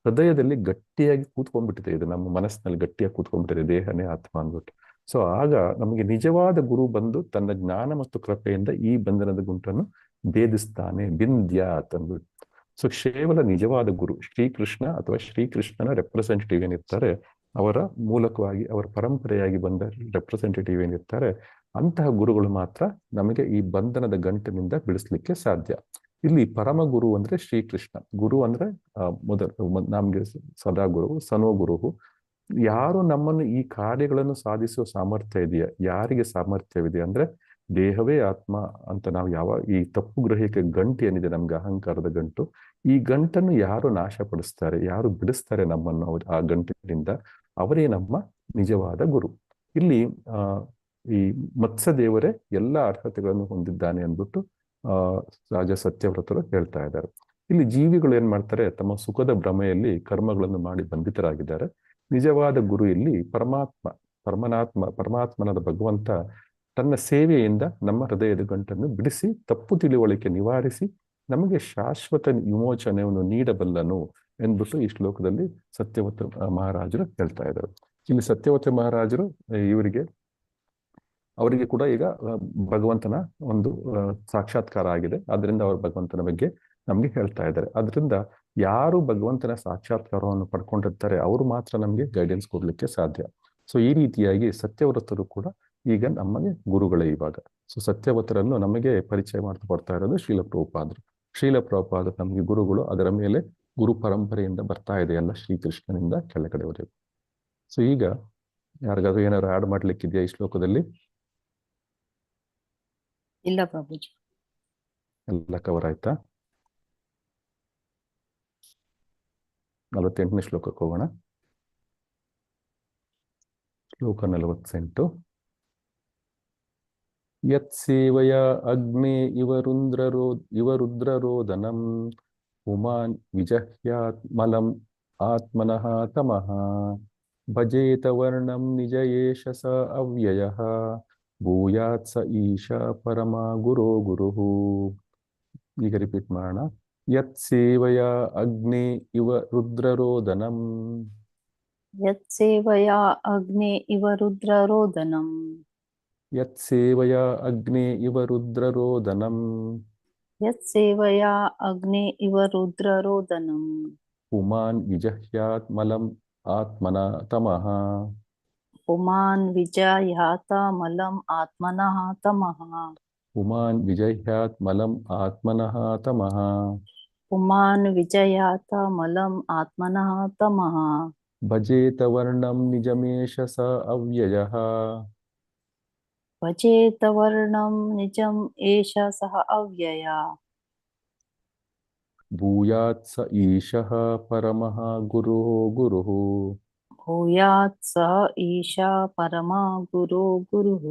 ಹೃದಯದಲ್ಲಿ ಗಟ್ಟಿಯಾಗಿ ಕೂತ್ಕೊಂಡ್ಬಿಟ್ಟಿದೆ, ಇದು ನಮ್ಮ ಮನಸ್ಸಿನಲ್ಲಿ ಗಟ್ಟಿಯಾಗಿ ಕೂತ್ಕೊಂಡ್ಬಿಟ್ಟಿದೆ ದೇಹನೇ ಆತ್ಮ ಅಂದ್ಬಿಟ್ಟು. ಸೊ ಆಗ ನಮಗೆ ನಿಜವಾದ ಗುರು ಬಂದು ತನ್ನ ಜ್ಞಾನ ಮತ್ತು ಕೃಪೆಯಿಂದ ಈ ಬಂಧನದ ಗುಂಟನ್ನು ಭೇದಿಸ್ತಾನೆ, ಬಿಂದ್ಯಾತ್ ಅಂದ್ಬಿಟ್ಟು. ಸೊ ಕೇವಲ ನಿಜವಾದ ಗುರು ಶ್ರೀಕೃಷ್ಣ ಅಥವಾ ಶ್ರೀಕೃಷ್ಣನ ರೆಪ್ರೆಸೆಂಟೇಟಿವ್ ಏನಿರ್ತಾರೆ, ಅವರ ಮೂಲಕವಾಗಿ ಅವರ ಪರಂಪರೆಯಾಗಿ ಬಂದ ರೆಪ್ರೆಸೆಂಟೇಟಿವ್ ಏನಿರ್ತಾರೆ, ಅಂತಹ ಗುರುಗಳು ಮಾತ್ರ ನಮಗೆ ಈ ಬಂಧನದ ಗಂಟಿನಿಂದ ಬಿಡಿಸ್ಲಿಕ್ಕೆ ಸಾಧ್ಯ. ಇಲ್ಲಿ ಪರಮ ಗುರು ಅಂದ್ರೆ ಶ್ರೀಕೃಷ್ಣ. ಗುರು ಅಂದ್ರೆ ನಮ್ಗೆ ಸದಾ ಗುರು, ಸನೋ ಗುರು. ಯಾರು ನಮ್ಮನ್ನು ಈ ಕಾರ್ಯಗಳನ್ನು ಸಾಧಿಸುವ ಸಾಮರ್ಥ್ಯ ಇದೆಯಾ, ಯಾರಿಗೆ ಸಾಮರ್ಥ್ಯವಿದೆ ಅಂದ್ರೆ ದೇಹವೇ ಆತ್ಮ ಅಂತ ನಾವು ಈ ತಪ್ಪು ಗ್ರಹಿಕೆ ಗಂಟು ಏನಿದೆ ನಮ್ಗೆ ಅಹಂಕಾರದ ಗಂಟು, ಈ ಗಂಟನ್ನು ಯಾರು ನಾಶಪಡಿಸ್ತಾರೆ, ಯಾರು ಬಿಡಿಸ್ತಾರೆ ನಮ್ಮನ್ನು ಆ ಗಂಟಿನಿಂದ, ಅವರೇ ನಮ್ಮ ನಿಜವಾದ ಗುರು. ಇಲ್ಲಿ ಈ ಮತ್ಸ್ಯ ದೇವರೇ ಎಲ್ಲ ಅರ್ಹತೆಗಳನ್ನು ಹೊಂದಿದ್ದಾನೆ ಅಂದ್ಬಿಟ್ಟು ರಾಜ ಸತ್ಯವ್ರತರು ಹೇಳ್ತಾ ಇದ್ದಾರೆ. ಇಲ್ಲಿ ಜೀವಿಗಳು ಏನ್ ಮಾಡ್ತಾರೆ, ತಮ್ಮ ಸುಖದ ಭ್ರಮೆಯಲ್ಲಿ ಕರ್ಮಗಳನ್ನು ಮಾಡಿ ಬಂಧಿತರಾಗಿದ್ದಾರೆ. ನಿಜವಾದ ಗುರು ಇಲ್ಲಿ ಪರಮಾತ್ಮನಾದ ಭಗವಂತ ತನ್ನ ಸೇವೆಯಿಂದ ನಮ್ಮ ಹೃದಯದ ಗಂಟನ್ನು ಬಿಡಿಸಿ ತಪ್ಪು ತಿಳುವಳಿಕೆ ನಿವಾರಿಸಿ ನಮಗೆ ಶಾಶ್ವತ ವಿಮೋಚನೆಯನ್ನು ನೀಡಬಲ್ಲನು ಎಂದ್ಬಿಟ್ಟು ಈ ಶ್ಲೋಕದಲ್ಲಿ ಸತ್ಯವತ ಮಹಾರಾಜರು ಹೇಳ್ತಾ ಇದ್ದಾರೆ. ಇಲ್ಲಿ ಸತ್ಯವತ ಮಹಾರಾಜರು ಅವರಿಗೆ ಕೂಡ ಈಗ ಭಗವಂತನ ಒಂದು ಸಾಕ್ಷಾತ್ಕಾರ ಆಗಿದೆ. ಅದರಿಂದ ಅವರು ಭಗವಂತನ ಬಗ್ಗೆ ನಮ್ಗೆ ಹೇಳ್ತಾ ಇದ್ದಾರೆ. ಅದರಿಂದ ಯಾರು ಭಗವಂತನ ಸಾಕ್ಷಾತ್ಕಾರವನ್ನು ಪಡ್ಕೊಂಡಿರ್ತಾರೆ ಅವರು ಮಾತ್ರ ನಮ್ಗೆ ಗೈಡೆನ್ಸ್ ಕೊಡ್ಲಿಕ್ಕೆ ಸಾಧ್ಯ. ಸೊ ಈ ರೀತಿಯಾಗಿ ಸತ್ಯವ್ರತರು ಕೂಡ ಈಗ ನಮಗೆ ಗುರುಗಳೇ ಇವಾಗ. ಸೊ ಸತ್ಯವತರನ್ನು ನಮಗೆ ಪರಿಚಯ ಮಾಡ್ತಾ ಬರ್ತಾ ಇರೋದು ಶ್ರೀಲ ಪ್ರಭುಪಾದರು ನಮಗೆ ಗುರುಗಳು. ಅದರ ಮೇಲೆ ಗುರು ಪರಂಪರೆಯಿಂದ ಬರ್ತಾ ಇದೆ ಎಲ್ಲ ಶ್ರೀಕೃಷ್ಣನಿಂದ ಕೆಳಗಡೆವರೆಗೂ. ಸೊ ಈಗ ಯಾರಿಗಾದ್ರೂ ಏನಾದ್ರು ಆಡ್ ಮಾಡ್ಲಿಕ್ಕಿದೆಯಾ ಈ ಶ್ಲೋಕದಲ್ಲಿ? ಇಲ್ಲ ಪ್ರಭುಜಿ. ಎಲ್ಲ ಕವರ್ ಆಯ್ತಾ? 48ನೇ ಶ್ಲೋಕಕ್ಕೆ ಹೋಗೋಣ. ಶ್ಲೋಕ 48. ಯತ್ಸೇವಯ ಅಗ್ನೇ ಇವ ರುದ್ರರೋದನಂ ಪುಮಾನ್ ವಿಜಹ್ಯಾತ್ ಮಲಂ ಆತ್ಮನಃ ತಮಃ ಭಜೇತ ವರ್ಣಂ ನಿಜ ಏಷ ಸ ಅವ್ಯಯಃ ಭೂಯಾತ್ ಸ ಈಶಾ ಪರಮ ಗುರೋ ಗುರುಃ. ಈಗ ರಿಪೀಟ್ ಮಾಡೋಣ. ಯತ್ಸೇವಯ ಅಗ್ನೇ ಇವ ರುದ್ರರೋದನಂ. ಯತ್ಸೇವಯ ಅಗ್ನೇ ಇವ ರುದ್ರರೋದನಂ. ಯತ್ಸೇವಯ ಅಗ್ನೇ ಇವ ರುದ್ರರೋದನಂ. ಯತ್ಸೇವಯ ಅಗ್ನೇ ಇವ ರುದ್ರರೋದನಂ. ಪುಮಾನ್ ವಿಜಹ್ಯಾತ್ ಮಲಂ ಆತ್ಮನಃ ತಮಃ. ಪುಮಾನ್ ವಿಜಹ್ಯಾತ ಮಲಂ ಆತ್ಮನಃ ತಮಃ. ಪುಮಾನ್ ವಿಜಹ್ಯಾತ್ ಮಲಂ ಆತ್ಮನಃ ತಮಃ. ಪುಮಾನ್ ವಿಜಹ್ಯಾತ ಮಲಂ ಆತ್ಮನಃ ತಮಃ. ಭಜೇತ ವರ್ಣಂ ನಿಜಮೇಷ ಸ ಅವ್ಯಯಃ. ಭಜೇತ ವರ್ಣಂ ನಿಜಂ ಏಷ ಸಹ ಅವ್ಯಯ. ಭೂಯಾತ್ ಸ ಈಶಃ ಪರಮಃ ಗುರುಃ ಗುರುಃ. ಭೂಯಾತ್ ಸಹ ಈಶಾ ಪರಮ ಗುರೋ ಗುರುಃ.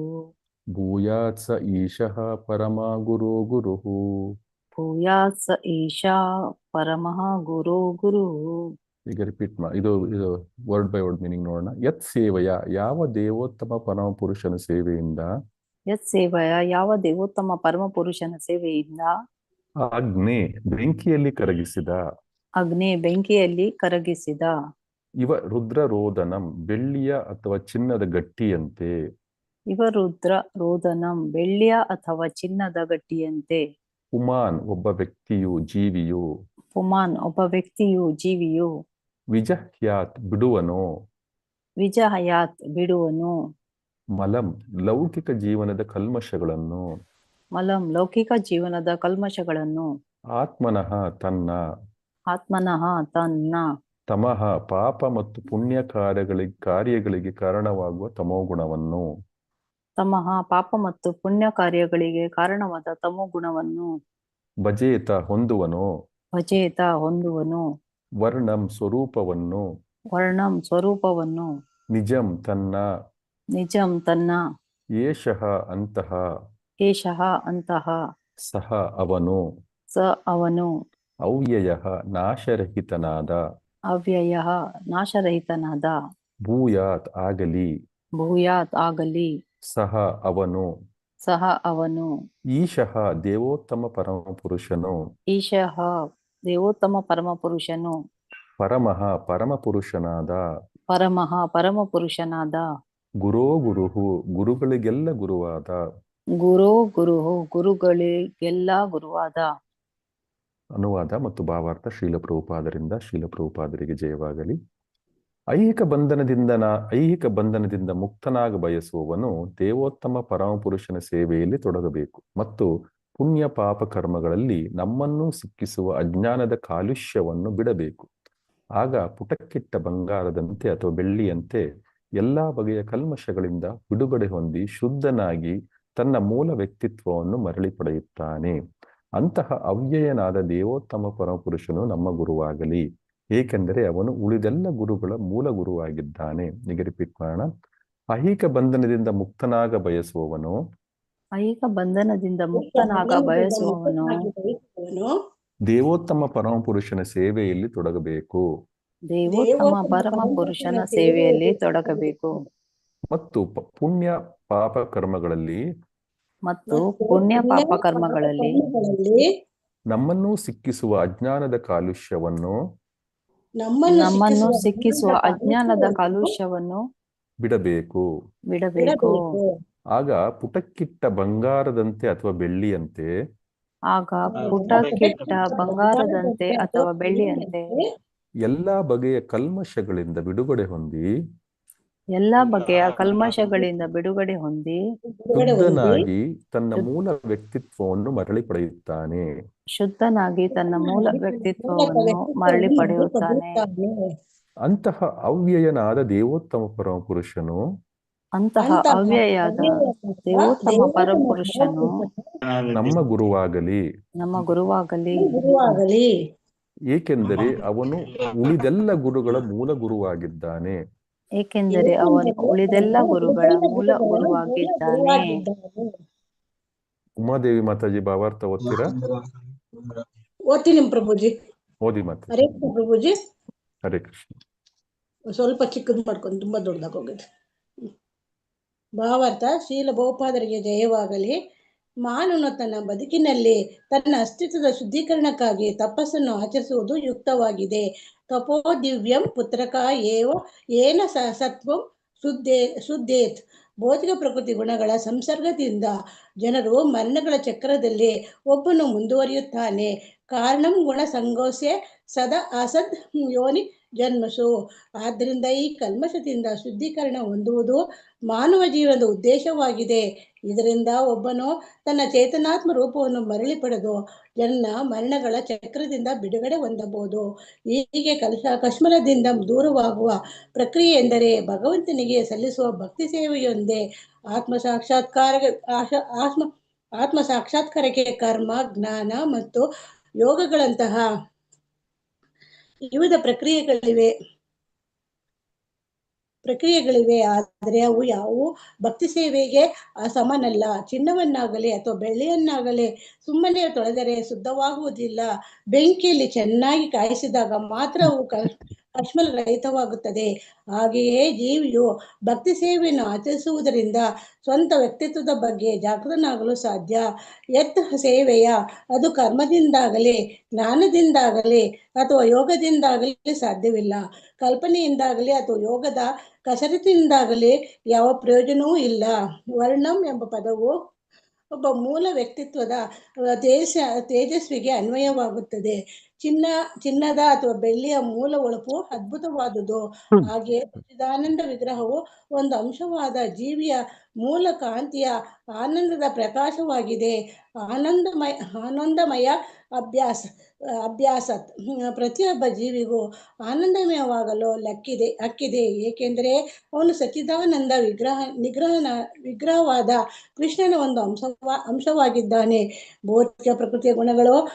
ಭೂಯಾತ್ ಸ ಈಶಃ ಪರಮ ಗುರೋ ಗುರುಃ. ಭೂಯಾತ್ ಸ ಈಶಾ ಪರಮಃ ಗುರೋ ಗುರುಃ. ಈಗ ರಿಪೀಟ್ ಇದು ವರ್ಡ್ ಬೈ ವರ್ಡ್ ಮೀನಿಂಗ್ ನೋಡೋಣ. ಯತ್ ಸೇವೆಯ ಯಾವ ದೇವೋತ್ತಮ ಪರಮ ಪುರುಷನ ಸೇವೆಯಿಂದ. ಯತ್ ಸೇವೆಯ ಯಾವ ದೇವೋತ್ತಮ ಪರಮ ಪುರುಷನ ಸೇವೆಯಿಂದ. ಅಗ್ನಿ ಬೆಂಕಿಯಲ್ಲಿ ಕರಗಿಸಿದ. ಅಗ್ನಿ ಬೆಂಕಿಯಲ್ಲಿ ಕರಗಿಸಿದ. ಇವ ರುದ್ರರೋದನಂ ಬೆಳ್ಳಿಯ ಅಥವಾ ಚಿನ್ನದ ಗಟ್ಟಿಯಂತೆ. ಇವ ರುದ್ರ ರೋದನಂ ಬೆಳ್ಳಿಯ ಅಥವಾ ಚಿನ್ನದ ಗಟ್ಟಿಯಂತೆ. ಪುಮಾನ್ ಒಬ್ಬ ವ್ಯಕ್ತಿಯು ಜೀವಿಯು. ಪುಮಾನ್ ಒಬ್ಬ ವ್ಯಕ್ತಿಯು ಜೀವಿಯು. ವಿಜಹ್ಯಾತ್ ಬಿಡುವನು. ವಿಜಹಯಾತ್ ಬಿಡುವನು. ಮಲಂ ಲೌಕಿಕ ಜೀವನದ ಕಲ್ಮಶಗಳನ್ನು. ಮಲಂ ಲೌಕಿಕ ಜೀವನದ ಕಲ್ಮಶಗಳನ್ನು. ಆತ್ಮನಃ ತನ್ನ. ಆತ್ಮನಃ ತನ್ನ. ತಮಃ ಪಾಪ ಮತ್ತು ಪುಣ್ಯ ಕಾರ್ಯಗಳಿಗೆ ಕಾರಣವಾಗುವ ತಮೋಗುಣವನ್ನು. ತಮಃ ಪಾಪ ಮತ್ತು ಪುಣ್ಯ ಕಾರ್ಯಗಳಿಗೆ ಕಾರಣವಾದ ತಮೋಗುಣವನ್ನು. ಭಜೇತ ಹೊಂದುವನು. ಭಜೇತ ಹೊಂದುವನು. ವರ್ಣಂ ಸ್ವರೂಪವನ್ನು. ವರ್ಣಂ ಸ್ವರೂಪವನ್ನು. ನಿಜಂ ತನ್ನ. ನಿಜಂ ತನ್ನ. ಏಷಃ ಅಂತಹ. ಏಷಃ ಅಂತಹ. ಸಹ ಅವನು. ಸ ಅವನು. ಅವ್ಯಯಃ ನಾಶರಹಿತನಾದ. ಅವ್ಯಯಃ ನಾಶರಹಿತನಾದ. ಭೂಯಾತ್ ಆಗಲಿ. ಭೂಯಾತ್ ಆಗಲಿ. ಸಹ ಅವನು. ಸಹ ಅವನು. ಈಶಃ ದೇವೋತ್ತಮ ಪರಮ ಪುರುಷನು. ಈಶಃ ದೇವೋತ್ತಮ ಪರಮ ಪುರುಷನು. ಪರಮಃ ಪರಮ ಪುರುಷನಾದ. ಪರಮಃ ಪರಮ ಪುರುಷನಾದ. ಗುರೋ ಗುರುಹು ಗುರುಗಳಿಗೆಲ್ಲ ಗುರುವಾದ. ಗುರೋ ಗುರುಹು ಗುರುಗಳಿಗೆಲ್ಲ ಗುರುವಾದ. ಅನುವಾದ ಮತ್ತು ಭಾವಾರ್ಥ ಶ್ರೀಲ ಪ್ರಭುಪಾದರಿಂದ. ಶ್ರೀಲ ಪ್ರಭುಪಾದರಿಗೆ ಜಯವಾಗಲಿ. ಐಹಿಕ ಬಂಧನದಿಂದ ಮುಕ್ತನಾಗ ಬಯಸುವವನು ದೇವೋತ್ತಮ ಪರಮಪುರುಷನ ಸೇವೆಯಲ್ಲಿ ತೊಡಗಬೇಕು ಮತ್ತು ಪುಣ್ಯ ಪಾಪ ಕರ್ಮಗಳಲ್ಲಿ ನಮ್ಮನ್ನು ಸಿಕ್ಕಿಸುವ ಅಜ್ಞಾನದ ಕಾಲುಷ್ಯವನ್ನು ಬಿಡಬೇಕು. ಆಗ ಪುಟಕ್ಕಿಟ್ಟ ಬಂಗಾರದಂತೆ ಅಥವಾ ಬೆಳ್ಳಿಯಂತೆ ಎಲ್ಲಾ ಬಗೆಯ ಕಲ್ಮಶಗಳಿಂದ ಬಿಡುಗಡೆ ಹೊಂದಿ ಶುದ್ಧನಾಗಿ ತನ್ನ ಮೂಲ ವ್ಯಕ್ತಿತ್ವವನ್ನು ಮರಳಿ ಪಡೆಯುತ್ತಾನೆ. ಅಂತಹ ಅವ್ಯಯನಾದ ದೇವೋತ್ತಮ ಪರಮಪುರುಷನು ನಮ್ಮ ಗುರುವಾಗಲಿ, ಏಕೆಂದರೆ ಅವನು ಉಳಿದೆಲ್ಲ ಗುರುಗಳ ಮೂಲ ಗುರುವಾಗಿದ್ದಾನೆ. ಈಗ ರಿಪೀಟ್ ಮಾಡೋಣ. ಐಹಿಕ ಬಂಧನದಿಂದ ಮುಕ್ತನಾಗ ಬಯಸುವವನು ಐಹಿಕ ಬಂಧನದಿಂದ ಮುಕ್ತನಾಗ ಬಯಸುವವನು ದೇವೋತ್ತಮ ಪರಮಪುರುಷನ ಸೇವೆಯಲ್ಲಿ ತೊಡಗಬೇಕು ದೇವೋತ್ತಮ ಪರಮ ಪುರುಷನ ಸೇವೆಯಲ್ಲಿ ತೊಡಗಬೇಕು ಮತ್ತು ಪುಣ್ಯ ಪಾಪ ಕರ್ಮಗಳಲ್ಲಿ ಮತ್ತು ಪುಣ್ಯ ಪಾಪ ಕರ್ಮಗಳಲ್ಲಿ ನಮ್ಮನ್ನು ಸಿಕ್ಕಿಸುವ ಅಜ್ಞಾನದ ಕಾಲುಷ್ಯವನ್ನು ನಮ್ಮನ್ನು ಸಿಕ್ಕಿಸುವ ಅಜ್ಞಾನದ ಕಾಲುಷ್ಯವನ್ನು ಬಿಡಬೇಕು. ಆಗ ಪುಟಕ್ಕಿಟ್ಟ ಬಂಗಾರದಂತೆ ಅಥವಾ ಬೆಳ್ಳಿಯಂತೆ ಎಲ್ಲಾ ಬಗೆಯ ಕಲ್ಮಶಗಳಿಂದ ಬಿಡುಗಡೆ ಹೊಂದಿ ಶುದ್ಧನಾಗಿ ತನ್ನ ಮೂಲ ವ್ಯಕ್ತಿತ್ವವನ್ನು ಮರಳಿ ಪಡೆಯುತ್ತಾನೆ. ಅಂತಹ ಅವ್ಯಯನಾದ ದೇವೋತ್ತಮ ಪರಮಪುರುಷನು ನಮ್ಮ ಗುರುವಾಗಲಿ. ಏಕೆಂದರೆ ಅವನು ಉಳಿದೆಲ್ಲ ಗುರುಗಳ ಮೂಲ ಗುರುವಾಗಿದ್ದಾನೆ. ಉಮಾದೇವಿ ಮಾತಾಜಿ ಭಾವಾರ್ಥ ಓದ್ತೀರಾ? ಓದ್ತೀನಿ ಪ್ರಭುಜಿ. ಓದಿ ಮಾತಾಜಿ. ಹರೇ ಕೃಷ್ಣ ಪ್ರಭುಜಿ. ಹರೇ ಕೃಷ್ಣ. ಸ್ವಲ್ಪ ಚಿಕ್ಕದು ಮಾಡ್ಕೊಂಡು ತುಂಬಾ ದೊಡ್ಡದಾಗಿ ಹೋಗಿದೆ. ಭಾವಾರ್ಥ. ಶೀಲ ಬಹುಪಾದರಿಗೆ ಜಯವಾಗಲಿ. ಮಾನವನು ತನ್ನ ಬದುಕಿನಲ್ಲಿ ತನ್ನ ಅಸ್ತಿತ್ವದ ಶುದ್ಧೀಕರಣಕ್ಕಾಗಿ ತಪಸ್ಸನ್ನು ಆಚರಿಸುವುದು ಯುಕ್ತವಾಗಿದೆ. ತಪೋ ದಿವ್ಯಂ ಪುತ್ರಕ ಏನ ಸತ್ವಂ ಶುದ್ಧೇತ್. ಭೌತಿಕ ಪ್ರಕೃತಿ ಗುಣಗಳ ಸಂಸರ್ಗದಿಂದ ಜನರು ಮರಣಗಳ ಚಕ್ರದಲ್ಲಿ ಒಬ್ಬನು ಮುಂದುವರಿಯುತ್ತಾನೆ. ಕಾರಣಂ ಗುಣ ಸಂಗೋಸ್ಯ ಸದಾ ಅಸದ್ ಯೋನಿ ಜನ್ಮಸು. ಆದ್ದರಿಂದ ಈ ಕಲ್ಮಶದಿಂದ ಶುದ್ಧೀಕರಣ ಹೊಂದುವುದು ಮಾನವ ಜೀವನದ ಉದ್ದೇಶವಾಗಿದೆ. ಇದರಿಂದ ಒಬ್ಬನು ತನ್ನ ಚೇತನಾತ್ಮ ರೂಪವನ್ನು ಮರಳಿ ಪಡೆದು ಜನ್ಮ ಮರಣಗಳ ಚಕ್ರದಿಂದ ಬಿಡುಗಡೆ ಹೊಂದಬಹುದು. ಹೀಗೆ ಕಶ್ಮಲದಿಂದ ದೂರವಾಗುವ ಪ್ರಕ್ರಿಯೆ ಎಂದರೆ ಭಗವಂತನಿಗೆ ಸಲ್ಲಿಸುವ ಭಕ್ತಿ ಸೇವೆಯೊಂದೇ. ಆತ್ಮ ಸಾಕ್ಷಾತ್ಕಾರಕ್ಕೆ ಕರ್ಮ, ಜ್ಞಾನ ಮತ್ತು ಯೋಗಗಳಂತಹ ವಿವಿಧ ಪ್ರಕ್ರಿಯೆಗಳಿವೆ. ಆದರೆ ಅವು ಯಾವುವು ಭಕ್ತಿ ಸೇವೆಗೆ ಸಮನಲ್ಲ. ಚಿನ್ನವನ್ನಾಗಲಿ ಅಥವಾ ಬೆಳ್ಳಿಯನ್ನಾಗಲಿ ಸುಮ್ಮನೆ ತೊಳೆದರೆ ಶುದ್ಧವಾಗುವುದಿಲ್ಲ. ಬೆಂಕಿಯಲ್ಲಿ ಚೆನ್ನಾಗಿ ಕಾಯಿಸಿದಾಗ ಮಾತ್ರ ಅವು ಕಶ್ಮಲ ರಹಿತವಾಗುತ್ತದೆ. ಹಾಗೆಯೇ ಜೀವಿಯು ಭಕ್ತಿ ಸೇವೆಯನ್ನು ಆಚರಿಸುವುದರಿಂದ ಸ್ವಂತ ವ್ಯಕ್ತಿತ್ವದ ಬಗ್ಗೆ ಜಾಗೃತನಾಗಲು ಸಾಧ್ಯ. ಸೇವೆಯ ಅದು ಕರ್ಮದಿಂದಾಗಲಿ ಜ್ಞಾನದಿಂದಾಗಲಿ ಅಥವಾ ಯೋಗದಿಂದಾಗಲಿ ಸಾಧ್ಯವಿಲ್ಲ. ಕಲ್ಪನೆಯಿಂದಾಗಲಿ ಅಥವಾ ಯೋಗದ ಕಸರತ್ತಿನಿಂದಾಗಲಿ ಯಾವ ಪ್ರಯೋಜನವೂ ಇಲ್ಲ. ವರ್ಣಂ ಎಂಬ ಪದವು ಒಬ್ಬ ಮೂಲ ವ್ಯಕ್ತಿತ್ವದ ತೇಜಸ್ವಿಗೆ ಅನ್ವಯವಾಗುತ್ತದೆ. ಚಿನ್ನದ ಅಥವಾ ಬೆಳ್ಳಿಯ ಮೂಲ ಹೊಳಪು ಅದ್ಭುತವಾದುದು. ಹಾಗೆ ಸಚ್ಚಿದಾನಂದ ವಿಗ್ರಹವು ಒಂದು ಅಂಶವಾದ ಜೀವಿಯ ಮೂಲ ಕಾಂತಿಯ ಆನಂದದ ಪ್ರಕಾಶವಾಗಿದೆ. ಆನಂದಮಯ ಅಭ್ಯಾಸ ಪ್ರತಿಯೊಬ್ಬ ಜೀವಿಗೂ ಆನಂದಮಯವಾಗಲು ಹಕ್ಕಿದೆ. ಏಕೆಂದರೆ ಅವನು ಸಚ್ಚಿದಾನಂದ ವಿಗ್ರಹವಾದ ಕೃಷ್ಣನ ಒಂದು ಅಂಶವಾಗಿದ್ದಾನೆ. ಭೌತಿಕ ಪ್ರಕೃತಿಯ ಗುಣಗಳು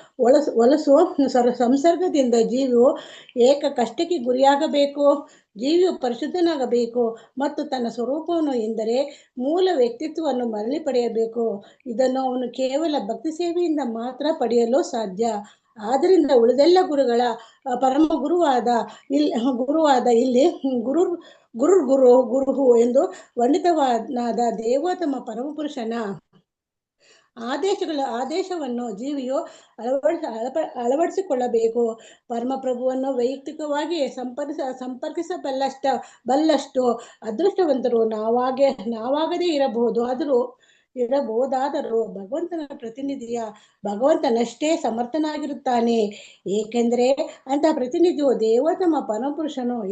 ಹೊಲಸು ಸಂಸರ್ಗದಿಂದ ಜೀವಿಯು ಕಷ್ಟಕ್ಕೆ ಗುರಿಯಾಗಬೇಕು. ಜೀವಿಯು ಪರಿಶುದ್ಧನಾಗಬೇಕು ಮತ್ತು ತನ್ನ ಸ್ವರೂಪವನ್ನು ಎಂದರೆ ಮೂಲ ವ್ಯಕ್ತಿತ್ವವನ್ನು ಮರಳಿ ಪಡೆಯಬೇಕು. ಇದನ್ನು ಅವನು ಕೇವಲ ಭಕ್ತಿ ಸೇವೆಯಿಂದ ಮಾತ್ರ ಪಡೆಯಲು ಸಾಧ್ಯ. ಆದ್ದರಿಂದ ಉಳಿದೆಲ್ಲ ಗುರುಗಳ ಪರಮ ಗುರುವಾದ ಇಲ್ಲಿ ಗುರು ಎಂದು ವರ್ಣಿತವಾದ ದೇವೋತ್ತಮ ಪರಮಪುರುಷನ ಆದೇಶವನ್ನು ಜೀವಿಯು ಅಳವಡಿಸಿಕೊಳ್ಳಬೇಕು. ಪರಮಪ್ರಭುವನ್ನು ವೈಯಕ್ತಿಕವಾಗಿ ಸಂಪರ್ಕಿಸಬಲ್ಲಷ್ಟು ಅದೃಷ್ಟವಂತರು ನಾವಾಗದೇ ಇರಬಹುದಾದರೂ ಭಗವಂತನ ಪ್ರತಿನಿಧಿಯ ಭಗವಂತನಷ್ಟೇ ಸಮರ್ಥನಾಗಿರುತ್ತಾನೆ. ಏಕೆಂದರೆ ಅಂತಹ ಪ್ರತಿನಿಧಿಯು ದೇವೋತ್ತಮ ಪರಮಪುರುಷನು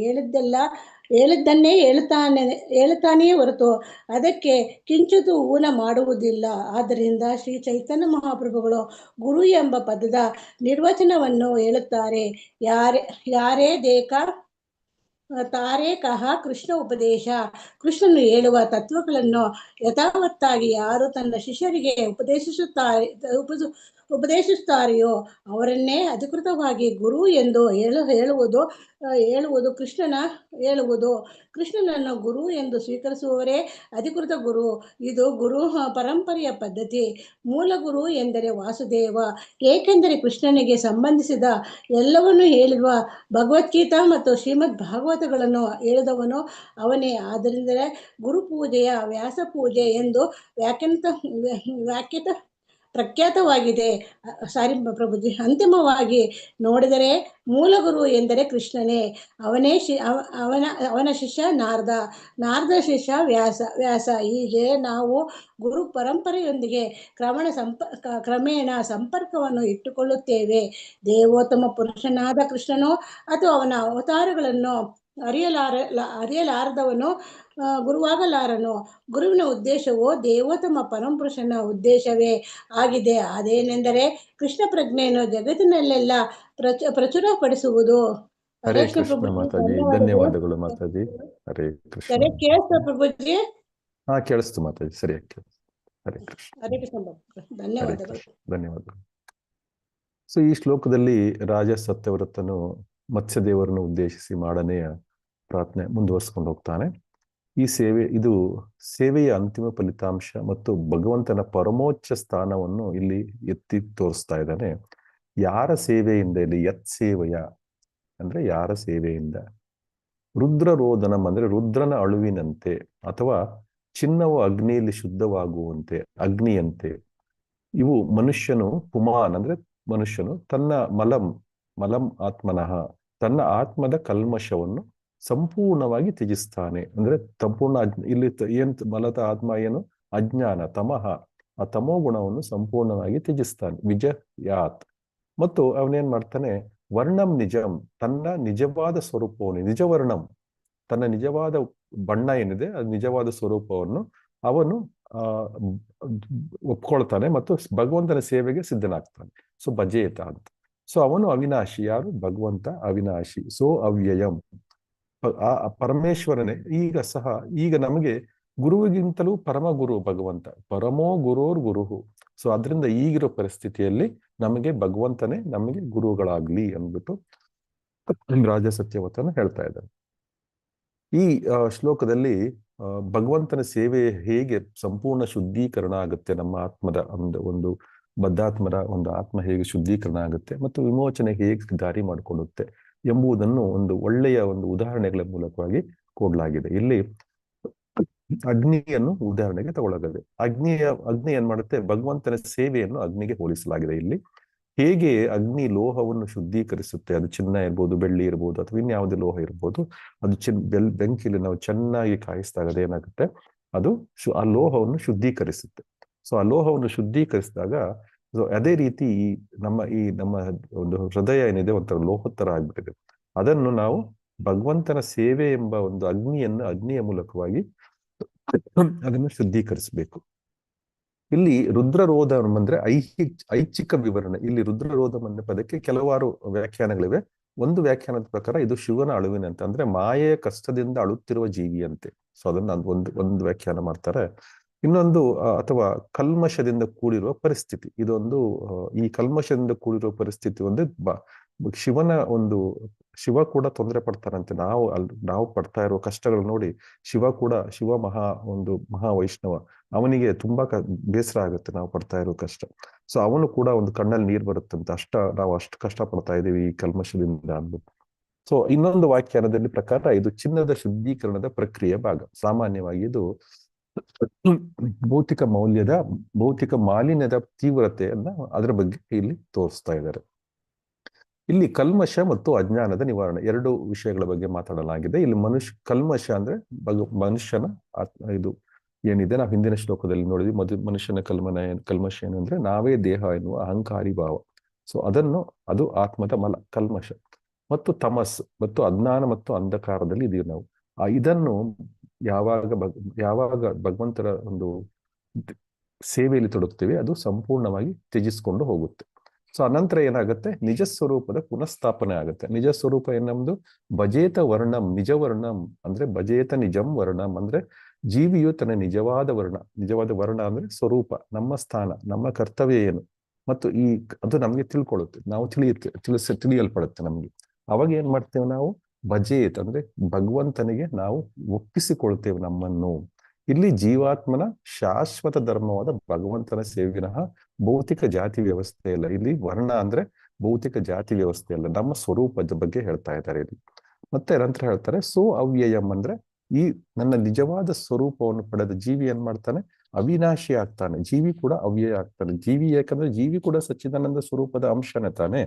ಹೇಳಿದ್ದನ್ನೇ ಹೇಳುತ್ತಾನೆಯೇ ಹೊರತು ಅದಕ್ಕೆ ಕಿಂಚಿತು ಊನ ಮಾಡುವುದಿಲ್ಲ. ಆದ್ದರಿಂದ ಶ್ರೀ ಚೈತನ್ಯ ಮಹಾಪ್ರಭುಗಳು ಗುರು ಎಂಬ ಪದದ ನಿರ್ವಚನವನ್ನು ಹೇಳುತ್ತಾರೆ. ಯಾರೇ ತಾರೆ ಕಹ ಕೃಷ್ಣ ಉಪದೇಶ. ಕೃಷ್ಣನು ಹೇಳುವ ತತ್ವಗಳನ್ನು ಯಥಾವತ್ತಾಗಿ ಯಾರು ತನ್ನ ಶಿಷ್ಯರಿಗೆ ಉಪದೇಶಿಸುತ್ತಾರೆಯೋ ಅವರನ್ನೇ ಅಧಿಕೃತವಾಗಿ ಗುರು ಎಂದು ಹೇಳುವುದು ಕೃಷ್ಣನನ್ನು ಗುರು ಎಂದು ಸ್ವೀಕರಿಸುವವರೇ ಅಧಿಕೃತ ಗುರು. ಇದು ಗುರು ಪರಂಪರೆಯ ಪದ್ಧತಿ. ಮೂಲ ಗುರು ಎಂದರೆ ವಾಸುದೇವ, ಏಕೆಂದರೆ ಕೃಷ್ಣನಿಗೆ ಸಂಬಂಧಿಸಿದ ಎಲ್ಲವನ್ನೂ ಹೇಳಿರುವ ಭಗವದ್ಗೀತಾ ಮತ್ತು ಶ್ರೀಮದ್ ಭಾಗವತಗಳನ್ನು ಹೇಳಿದವನು ಅವನೇ. ಆದ್ದರಿಂದಲೇ ಗುರು ಪೂಜೆಯ ವ್ಯಾಸ ಪೂಜೆ ಎಂದು ಪ್ರಖ್ಯಾತವಾಗಿದೆ. ಪ್ರಭುಜಿ, ಅಂತಿಮವಾಗಿ ನೋಡಿದರೆ ಮೂಲ ಗುರು ಎಂದರೆ ಕೃಷ್ಣನೇ. ಅವನ ಶಿಷ್ಯ ನಾರದ ಶಿಷ್ಯ ವ್ಯಾಸ. ಹೀಗೆ ನಾವು ಗುರು ಪರಂಪರೆಯೊಂದಿಗೆ ಕ್ರಮೇಣ ಸಂಪರ್ಕವನ್ನು ಇಟ್ಟುಕೊಳ್ಳುತ್ತೇವೆ. ದೇವೋತ್ತಮ ಪುರುಷನಾದ ಕೃಷ್ಣನು ಅಥವಾ ಅವನ ಅವತಾರಗಳನ್ನು ಅರಿಯಲಾರದವನು ಗುರುವಾಗಲಾರನು. ಗುರುವಿನ ಉದ್ದೇಶವು ದೇವೋತ್ತಮ ಪರಮಪುರುಷನ ಉದ್ದೇಶವೇ ಆಗಿದೆ. ಅದೇನೆಂದರೆ ಕೃಷ್ಣ ಪ್ರಜ್ಞೆಯನ್ನು ಜಗತ್ತಿನಲ್ಲೆಲ್ಲ ಪ್ರಚುರಪಡಿಸುವುದು. ಹರೇ ಕೃಷ್ಣ ಕೃಷ್ಣ ಪ್ರಭುಜಿ, ಮಾತಾಜಿ, ಧನ್ಯವಾದಗಳು ಮಾತಾಜಿ. ಹರೇ ಕೃಷ್ಣ. ಸರಿ ಕೇಳಿಸ್ತಾ ಪ್ರಭುಜಿ? ಹಾ, ಕೇಳಿಸ್ತು ಮಾತಾಜಿ, ಸರಿಯಾಗಿ ಕೇಳಿಸ್ತು. ಹರೇ ಕೃಷ್ಣ. ಹರೇ ಕೃಷ್ಣ ಪ್ರಭು, ಹರೇ ಧನ್ಯವಾದಗಳು. ಕೃಷ್ಣ, ಧನ್ಯವಾದಗಳು. ಸೊ ಈ ಶ್ಲೋಕದಲ್ಲಿ ರಾಜ ಸತ್ಯವ್ರತನು ಮತ್ಸ್ಯದೇವರನ್ನು ಉದ್ದೇಶಿಸಿ ಮಾಡನೆಯ ಪ್ರಾರ್ಥನೆ ಮುಂದುವರಿಸ್ಕೊಂಡು ಹೋಗ್ತಾನೆ. ಇದು ಸೇವೆಯ ಅಂತಿಮ ಫಲಿತಾಂಶ ಮತ್ತು ಭಗವಂತನ ಪರಮೋಚ್ಚ ಸ್ಥಾನವನ್ನು ಇಲ್ಲಿ ಎತ್ತಿ ತೋರಿಸ್ತಾ ಇದ್ದಾನೆ. ಯಾರ ಸೇವೆಯಿಂದ, ಇಲ್ಲಿ ಯತ್ ಸೇವೆಯ ಅಂದ್ರೆ ಯಾರ ಸೇವೆಯಿಂದ, ರುದ್ರರೋದನಂ ಅಂದ್ರೆ ರುದ್ರನ ಅಳುವಿನಂತೆ, ಅಥವಾ ಚಿನ್ನವು ಅಗ್ನಿಯಲ್ಲಿ ಶುದ್ಧವಾಗುವಂತೆ, ಅಗ್ನಿಯಂತೆ. ಇವು ಮನುಷ್ಯನು ಪುಮಾನ್ ಅಂದ್ರೆ ಮನುಷ್ಯನು ತನ್ನ ಮಲಂ ಆತ್ಮನಃ, ತನ್ನ ಆತ್ಮದ ಕಲ್ಮಶವನ್ನು ಸಂಪೂರ್ಣವಾಗಿ ತ್ಯಜಿಸ್ತಾನೆ. ಅಂದ್ರೆ ಸಂಪೂರ್ಣ ಇಲ್ಲಿ ಮಲದ ಆತ್ಮ ಏನು? ಅಜ್ಞಾನ, ತಮಃ, ಆ ತಮೋ ಗುಣವನ್ನು ಸಂಪೂರ್ಣವಾಗಿ ತ್ಯಜಿಸ್ತಾನೆ. ವಿಜಯಾತ್. ಮತ್ತು ಅವನೇನ್ ಮಾಡ್ತಾನೆ? ವರ್ಣಂ ನಿಜಂ, ತನ್ನ ನಿಜವಾದ ಸ್ವರೂಪವನ್ನು, ನಿಜವರ್ಣಂ, ತನ್ನ ನಿಜವಾದ ಬಣ್ಣ ಏನಿದೆ, ಅದು ನಿಜವಾದ ಸ್ವರೂಪವನ್ನು ಅವನು ಒಪ್ಕೊಳ್ತಾನೆ ಮತ್ತು ಭಗವಂತನ ಸೇವೆಗೆ ಸಿದ್ಧನಾಗ್ತಾನೆ. ಸೊ ಭಜೇತ ಅಂತ. ಸೊ ಅವನು ಅವಿನಾಶಿ. ಯಾರು? ಭಗವಂತ ಅವಿನಾಶಿ. ಸೊ ಅವ್ಯಯಂ, ಆ ಪರಮೇಶ್ವರನೇ. ಈಗ ನಮಗೆ ಗುರುವಿಗಿಂತಲೂ ಪರಮ ಗುರು ಭಗವಂತ, ಪರಮೋ ಗುರೋರ್ ಗುರುಹು. ಸೊ ಅದರಿಂದ ಈಗಿರೋ ಪರಿಸ್ಥಿತಿಯಲ್ಲಿ ನಮಗೆ ಭಗವಂತನೇ ನಮಗೆ ಗುರುಗಳಾಗ್ಲಿ ಅಂದ್ಬಿಟ್ಟು ರಾಜ ಸತ್ಯವತನ ಹೇಳ್ತಾ ಇದ್ದಾರೆ. ಈ ಶ್ಲೋಕದಲ್ಲಿ ಭಗವಂತನ ಸೇವೆ ಹೇಗೆ ಸಂಪೂರ್ಣ ಶುದ್ಧೀಕರಣ ಆಗುತ್ತೆ, ನಮ್ಮ ಆತ್ಮದ ಒಂದು ಬದ್ಧಾತ್ಮರ ಒಂದು ಆತ್ಮ ಹೇಗೆ ಶುದ್ಧೀಕರಣ ಆಗುತ್ತೆ ಮತ್ತು ವಿಮೋಚನೆ ಹೇಗೆ ದಾರಿ ಮಾಡಿಕೊಳ್ಳುತ್ತೆ ಎಂಬುದನ್ನು ಒಂದು ಒಳ್ಳೆಯ ಒಂದು ಉದಾಹರಣೆಗಳ ಮೂಲಕವಾಗಿ ಕೊಡಲಾಗಿದೆ. ಇಲ್ಲಿ ಅಗ್ನಿಯನ್ನು ಉದಾಹರಣೆಗೆ ತಗೊಳ್ಳಲಾಗಿದೆ. ಅಗ್ನಿ ಏನ್ ಮಾಡುತ್ತೆ? ಭಗವಂತನ ಸೇವೆಯನ್ನು ಅಗ್ನಿಗೆ ಹೋಲಿಸಲಾಗಿದೆ. ಇಲ್ಲಿ ಹೇಗೆ ಅಗ್ನಿ ಲೋಹವನ್ನು ಶುದ್ಧೀಕರಿಸುತ್ತೆ, ಅದು ಚಿನ್ನ ಇರ್ಬೋದು, ಬೆಳ್ಳಿ ಇರ್ಬೋದು, ಅಥವಾ ಇನ್ಯಾವುದೇ ಲೋಹ ಇರ್ಬೋದು, ಅದು ಬೆಂಕಿಯಲ್ಲಿ ನಾವು ಚೆನ್ನಾಗಿ ಕಾಯಿಸಿದಾಗ ಅದೇನಾಗುತ್ತೆ? ಅದು ಆ ಲೋಹವನ್ನು ಶುದ್ಧೀಕರಿಸುತ್ತೆ. ಸೊ ಆ ಲೋಹವನ್ನು ಶುದ್ಧೀಕರಿಸಿದಾಗ ಅದೇ ರೀತಿ ನಮ್ಮ ಒಂದು ಹೃದಯ ಏನಿದೆ ಒಂಥರ ಲೋಹದ ತರ ಆಗ್ಬಿಟ್ಟಿದೆ. ಅದನ್ನು ನಾವು ಭಗವಂತನ ಸೇವೆ ಎಂಬ ಒಂದು ಅಗ್ನಿಯ ಮೂಲಕವಾಗಿ ಅದನ್ನು ಶುದ್ಧೀಕರಿಸಬೇಕು. ಇಲ್ಲಿ ರುದ್ರರೋಧಂ ಅಂದ್ರೆ ಐಚ್ಛಿಕ ವಿವರಣೆ. ಇಲ್ಲಿ ರುದ್ರರೋಧಂ ಅನ್ನೋ ಪದಕ್ಕೆ ಕೆಲವಾರು ವ್ಯಾಖ್ಯಾನಗಳಿವೆ. ಒಂದು ವ್ಯಾಖ್ಯಾನದ ಪ್ರಕಾರ ಇದು ಶಿವನ ಅಳುವಿನಂತೆ, ಅಂದ್ರೆ ಮಾಯೆಯ ಕಷ್ಟದಿಂದ ಅಳುತ್ತಿರುವ ಜೀವಿಯಂತೆ. ಸೊ ಅದನ್ನ ಒಂದು ವ್ಯಾಖ್ಯಾನ ಮಾಡ್ತಾರೆ. ಇನ್ನೊಂದು ಅಥವಾ ಕಲ್ಮಶದಿಂದ ಕೂಡಿರುವ ಪರಿಸ್ಥಿತಿ. ಇದೊಂದು ಈ ಕಲ್ಮಶದಿಂದ ಕೂಡಿರುವ ಪರಿಸ್ಥಿತಿ ಶಿವನ ಶಿವ ಕೂಡ ತೊಂದರೆ ಪಡ್ತಾರಂತೆ. ನಾವು ಪಡ್ತಾ ಇರುವ ಕಷ್ಟಗಳು ನೋಡಿ ಶಿವ ಮಹಾ ವೈಷ್ಣವ, ಅವನಿಗೆ ತುಂಬಾ ಬೇಸರ ಆಗುತ್ತೆ ನಾವು ಪಡ್ತಾ ಇರೋ ಕಷ್ಟ. ಸೊ ಅವನು ಕೂಡ ಒಂದು ಕಣ್ಣಲ್ಲಿ ನೀರು ಬರುತ್ತಂತೆ, ನಾವು ಅಷ್ಟು ಕಷ್ಟ ಪಡ್ತಾ ಇದೀವಿ ಈ ಕಲ್ಮಶದಿಂದ ಅಂದ್ಬಿಟ್ಟು. ಸೊ ಇನ್ನೊಂದು ವ್ಯಾಖ್ಯಾನದಲ್ಲಿ ಪ್ರಕಾರ ಇದು ಚಿನ್ನದ ಶುದ್ಧೀಕರಣದ ಪ್ರಕ್ರಿಯೆ ಭಾಗ. ಸಾಮಾನ್ಯವಾಗಿ ಇದು ಭೌತಿಕ ಮಾಲಿನ್ಯದ ತೀವ್ರತೆಯನ್ನ ಅದರ ಬಗ್ಗೆ ಇಲ್ಲಿ ತೋರಿಸ್ತಾ ಇದ್ದಾರೆ. ಇಲ್ಲಿ ಕಲ್ಮಶ ಮತ್ತು ಅಜ್ಞಾನದ ನಿವಾರಣೆ ಎರಡು ವಿಷಯಗಳ ಬಗ್ಗೆ ಮಾತಾಡಲಾಗಿದೆ. ಇಲ್ಲಿ ಕಲ್ಮಶ ಅಂದ್ರೆ ಮನುಷ್ಯನ ಇದು ಏನಿದೆ, ನಾವು ಹಿಂದಿನ ಶ್ಲೋಕದಲ್ಲಿ ನೋಡಿದ್ವಿ. ಮನುಷ್ಯನ ಕಲ್ಮಶ ಏನು ಅಂದ್ರೆ ನಾವೇ ದೇಹ ಎನ್ನುವ ಅಹಂಕಾರಿ ಭಾವ. ಸೊ ಅದು ಆತ್ಮದ ಕಲ್ಮಶ. ಮತ್ತು ತಮಸ್ ಮತ್ತು ಅಜ್ಞಾನ ಮತ್ತು ಅಂಧಕಾರದಲ್ಲಿ ಇದೀವಿ ನಾವು. ಇದನ್ನು ಯಾವಾಗ ಭಗವಂತರ ಒಂದು ಸೇವೆಯಲ್ಲಿ ತೊಡಗ್ತೀವಿ, ಅದು ಸಂಪೂರ್ಣವಾಗಿ ತ್ಯಜಿಸ್ಕೊಂಡು ಹೋಗುತ್ತೆ. ಸೊ ಅನಂತರ ಏನಾಗುತ್ತೆ? ನಿಜ ಸ್ವರೂಪದ ಪುನಃಸ್ಥಾಪನೆ ಆಗುತ್ತೆ. ನಿಜ ಸ್ವರೂಪ ಏನಮ್ದು? ಭಜೇತ ವರ್ಣಂ, ನಿಜ ವರ್ಣಂ ಅಂದ್ರೆ ಭಜೇತ ನಿಜಂ ವರ್ಣಂ ಅಂದ್ರೆ ಜೀವಿಯು ತನ್ನ ನಿಜವಾದ ವರ್ಣ ಅಂದ್ರೆ ಸ್ವರೂಪ, ನಮ್ಮ ಸ್ಥಾನ, ನಮ್ಮ ಕರ್ತವ್ಯ ಏನು, ಮತ್ತು ಅದು ನಮಗೆ ತಿಳ್ಕೊಳ್ಳುತ್ತೆ, ನಾವು ತಿಳಿಯಲ್ಪಡುತ್ತೆ ನಮ್ಗೆ. ಅವಾಗ ಏನ್ ಮಾಡ್ತೇವೆ ನಾವು? ಭಜೇತ್ ಅಂದ್ರೆ ಭಗವಂತನಿಗೆ ನಾವು ಒಪ್ಪಿಸಿಕೊಳ್ತೇವೆ ನಮ್ಮನ್ನು. ಇಲ್ಲಿ ಜೀವಾತ್ಮನ ಶಾಶ್ವತ ಧರ್ಮವಾದ ಭಗವಂತನ ಸೇವಿನಃ ಭೌತಿಕ ಜಾತಿ ವ್ಯವಸ್ಥೆ ಇಲ್ಲ. ಇಲ್ಲಿ ವರ್ಣ ಅಂದ್ರೆ ಭೌತಿಕ ಜಾತಿ ವ್ಯವಸ್ಥೆ ಅಲ್ಲ, ನಮ್ಮ ಸ್ವರೂಪದ ಬಗ್ಗೆ ಹೇಳ್ತಾ ಇದ್ದಾರೆ ಇಲ್ಲಿ. ಮತ್ತೆ ನಂತರ ಹೇಳ್ತಾರೆ ಸೋ ಅವ್ಯಯಂ ಅಂದ್ರೆ ಈ ನನ್ನ ನಿಜವಾದ ಸ್ವರೂಪವನ್ನು ಪಡೆದ ಜೀವಿ ಏನ್ ಮಾಡ್ತಾನೆ? ಅವಿನಾಶಿ ಆಗ್ತಾನೆ. ಜೀವಿ ಕೂಡ ಅವ್ಯಯ ಆಗ್ತಾನೆ. ಜೀವಿ ಯಾಕಂದ್ರೆ ಜೀವಿ ಕೂಡ ಸಚ್ಚಿದಾನಂದ ಸ್ವರೂಪದ ಅಂಶನೇ ತಾನೆ.